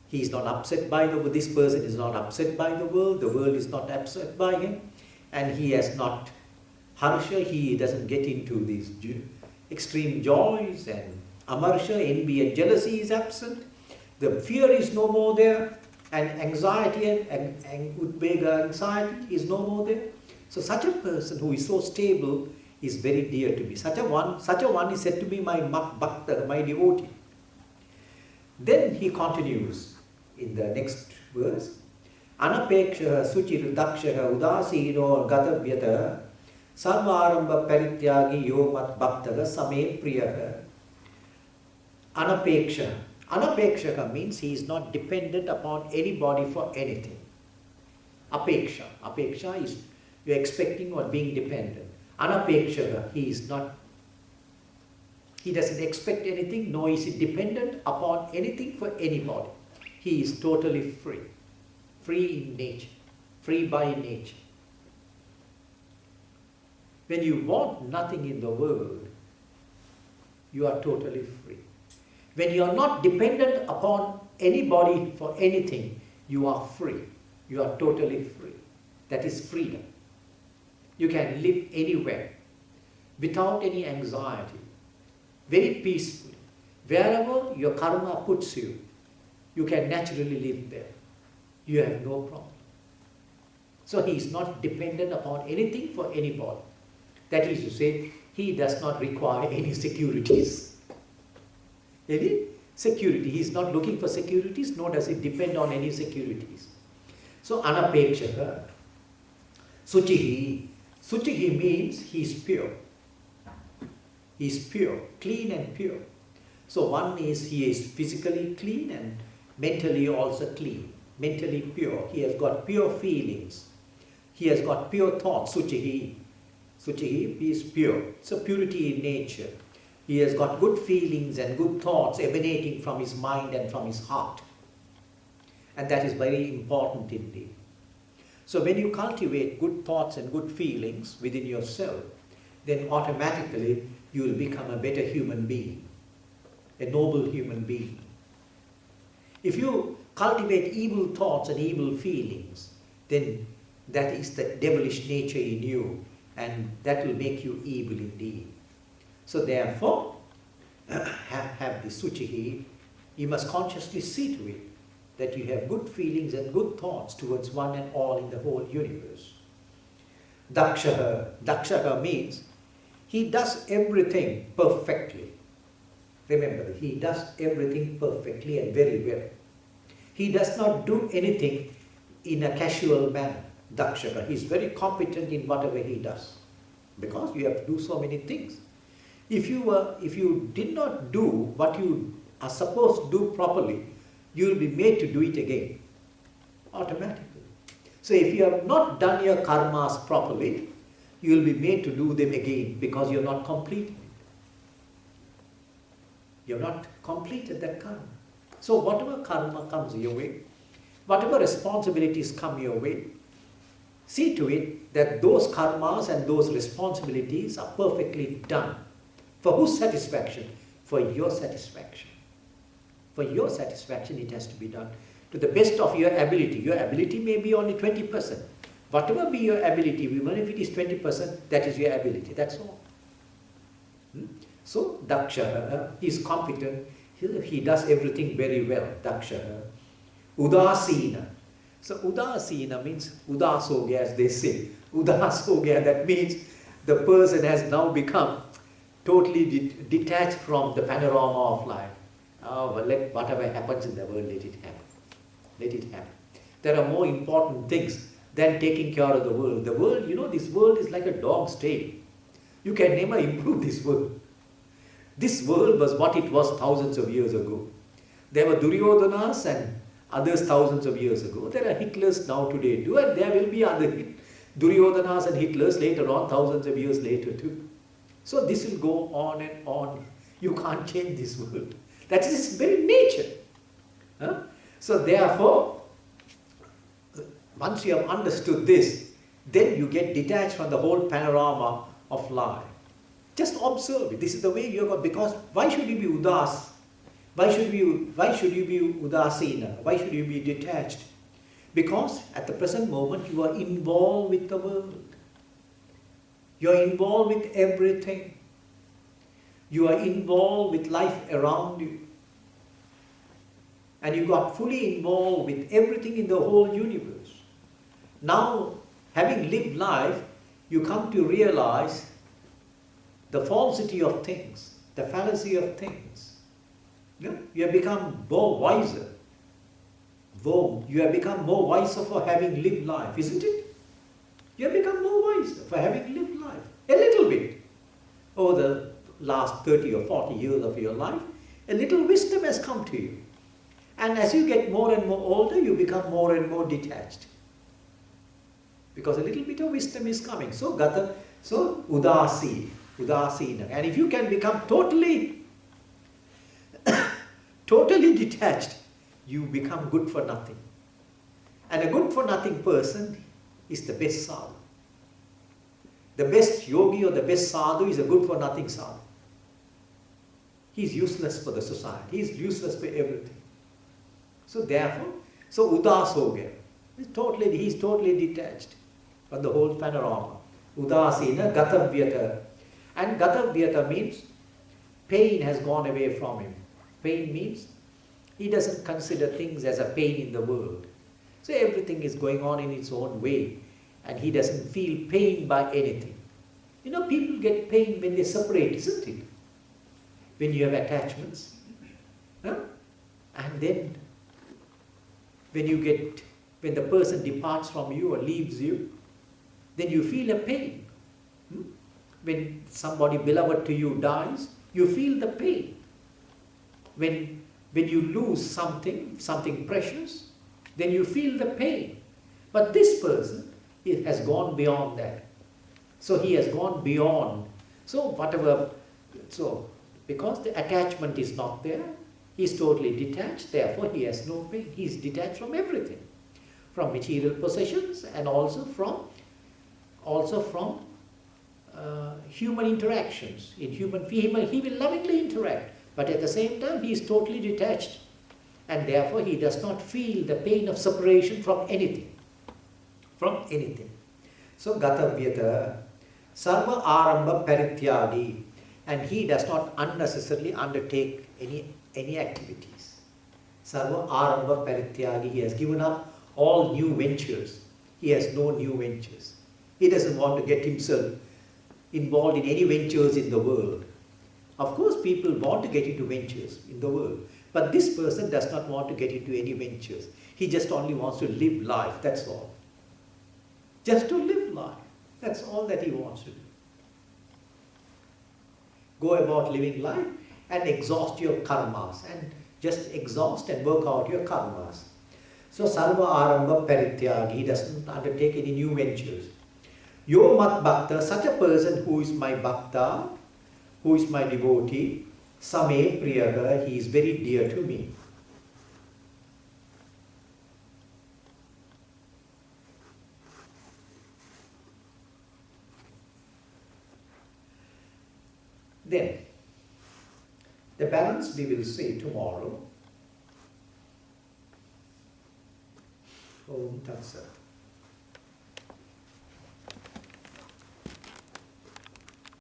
A: he is not upset by this person is not upset by the world is not upset by him, and he has not harsha, he doesn't get into these extreme joys, and amarsha, envy and jealousy is absent. The fear is no more there, and anxiety and udvega, anxiety is no more there. So such a person who is so stable is very dear to me. Such a one is said to be my bhakta, my devotee. Then he continues in the next verse. Anapekshaha suchir dakshaha udasino gatavyata sarvaramba parityagi yo mat bhaktaga same priyaha. Anapekshaha. Anapekshaha means he is not dependent upon anybody for anything. Apeksha. Apeksha is you are expecting or being dependent. Anapekshaha, he doesn't expect anything, nor is he dependent upon anything for anybody. He is totally free. Free in nature. Free by nature. When you want nothing in the world, you are totally free. When you are not dependent upon anybody for anything, you are free. You are totally free. That is freedom. You can live anywhere without any anxiety, very peacefully. Wherever your karma puts you, you can naturally live there. You have no problem. So he is not dependent upon anything for anybody. That is to say, he does not require any securities. Any security. He is not looking for securities, nor does he depend on any securities. So anapekshaha, suchihi. Suchihi means he is pure. He is pure, clean and pure. So one is he is physically clean and mentally also clean, mentally pure. He has got pure feelings. He has got pure thoughts, suchihi. Suchihi is pure. So purity in nature. He has got good feelings and good thoughts emanating from his mind and from his heart. And that is very important indeed. So when you cultivate good thoughts and good feelings within yourself, then automatically you will become a better human being, a noble human being. If you cultivate evil thoughts and evil feelings, then that is the devilish nature in you, and that will make you evil indeed. So therefore, have the suchihi. You must consciously see to it that you have good feelings and good thoughts towards one and all in the whole universe. Dakshaha. Dakshaha means he does everything perfectly. Remember, he does everything perfectly and very well. He does not do anything in a casual manner. Dakshaha. He is very competent in whatever he does. Because you have to do so many things. If you did not do what you are supposed to do properly, you will be made to do it again, automatically. So if you have not done your karmas properly, you will be made to do them again because you are not completing it. You have not completed that karma. So whatever karma comes your way, whatever responsibilities come your way, see to it that those karmas and those responsibilities are perfectly done. For whose satisfaction? For your satisfaction. For your satisfaction it has to be done to the best of your ability. Your ability may be only 20%. Whatever be your ability, even if it is 20%, that is your ability. That's all. So, Daksha, he is competent. He does everything very well. Daksha. Udasina. So, Udasina means Udasoga, as they say. Udasoga, that means the person has now become totally detached from the panorama of life. Oh, well, let whatever happens in the world, let it happen. Let it happen. There are more important things than taking care of the world. The world, this world is like a dog's tail. You can never improve this world. This world was what it was thousands of years ago. There were Duryodanas and others thousands of years ago. There are Hitlers now today too, and there will be other Duryodanas and Hitlers later on, thousands of years later too. So this will go on and on. You can't change this world. That is its very nature. Huh? So therefore, once you have understood this, then you get detached from the whole panorama of life. Just observe it. This is the way you are. Because why should you be udas? Why should you be udasina? Why should you be detached? Because at the present moment you are involved with the world. You are involved with everything. You are involved with life around you. And you got fully involved with everything in the whole universe. Now, having lived life, you come to realize the falsity of things, the fallacy of things. You have become more wiser. You have become more wiser for having lived life, isn't it? You have become more wiser for having lived life. A little bit. Over the last 30 or 40 years of your life, a little wisdom has come to you. And as you get more and more older, you become more and more detached. Because a little bit of wisdom is coming. So udasina. And if you can become totally detached, you become good for nothing. And a good for nothing person is the best sadhu. The best yogi or the best sadhu is a good for nothing sadhu. He is useless for the society. He is useless for everything. So therefore, udasoga. He is totally detached from the whole panorama. Udasina gatavyata. And gatavyata means pain has gone away from him. Pain means he doesn't consider things as a pain in the world. So everything is going on in its own way. And he doesn't feel pain by anything. People get pain when they separate, isn't it? When you have attachments. Huh? And then when the person departs from you or leaves you, then you feel a pain. When somebody beloved to you dies, you feel the pain. When you lose something precious, then you feel the pain. But this person, it has gone beyond that. So he has gone beyond. Because the attachment is not there, he is totally detached, therefore he has no pain. He is detached from everything. From material possessions and also from human interactions. He will lovingly interact, but at the same time he is totally detached. And therefore he does not feel the pain of separation from anything. So gatavyata sarva arambha parityagi, and he does not unnecessarily undertake any activities. Sarva arambha parityagi, he has given up all new ventures. He has no new ventures. He doesn't want to get himself involved in any ventures in the world. Of course, people want to get into ventures in the world, but this person does not want to get into any ventures. He just only wants to live life, that's all. Just to live life. That's all that he wants to do. Go about living life and exhaust your karmas, and just exhaust and work out your karmas. So sarva arambha parityagi, he doesn't undertake any new ventures. Yo mat bhakta, such a person who is my bhakta, who is my devotee, Same Priyaha, he is very dear to me. Then, the balance we will see tomorrow. Om Tat Sat.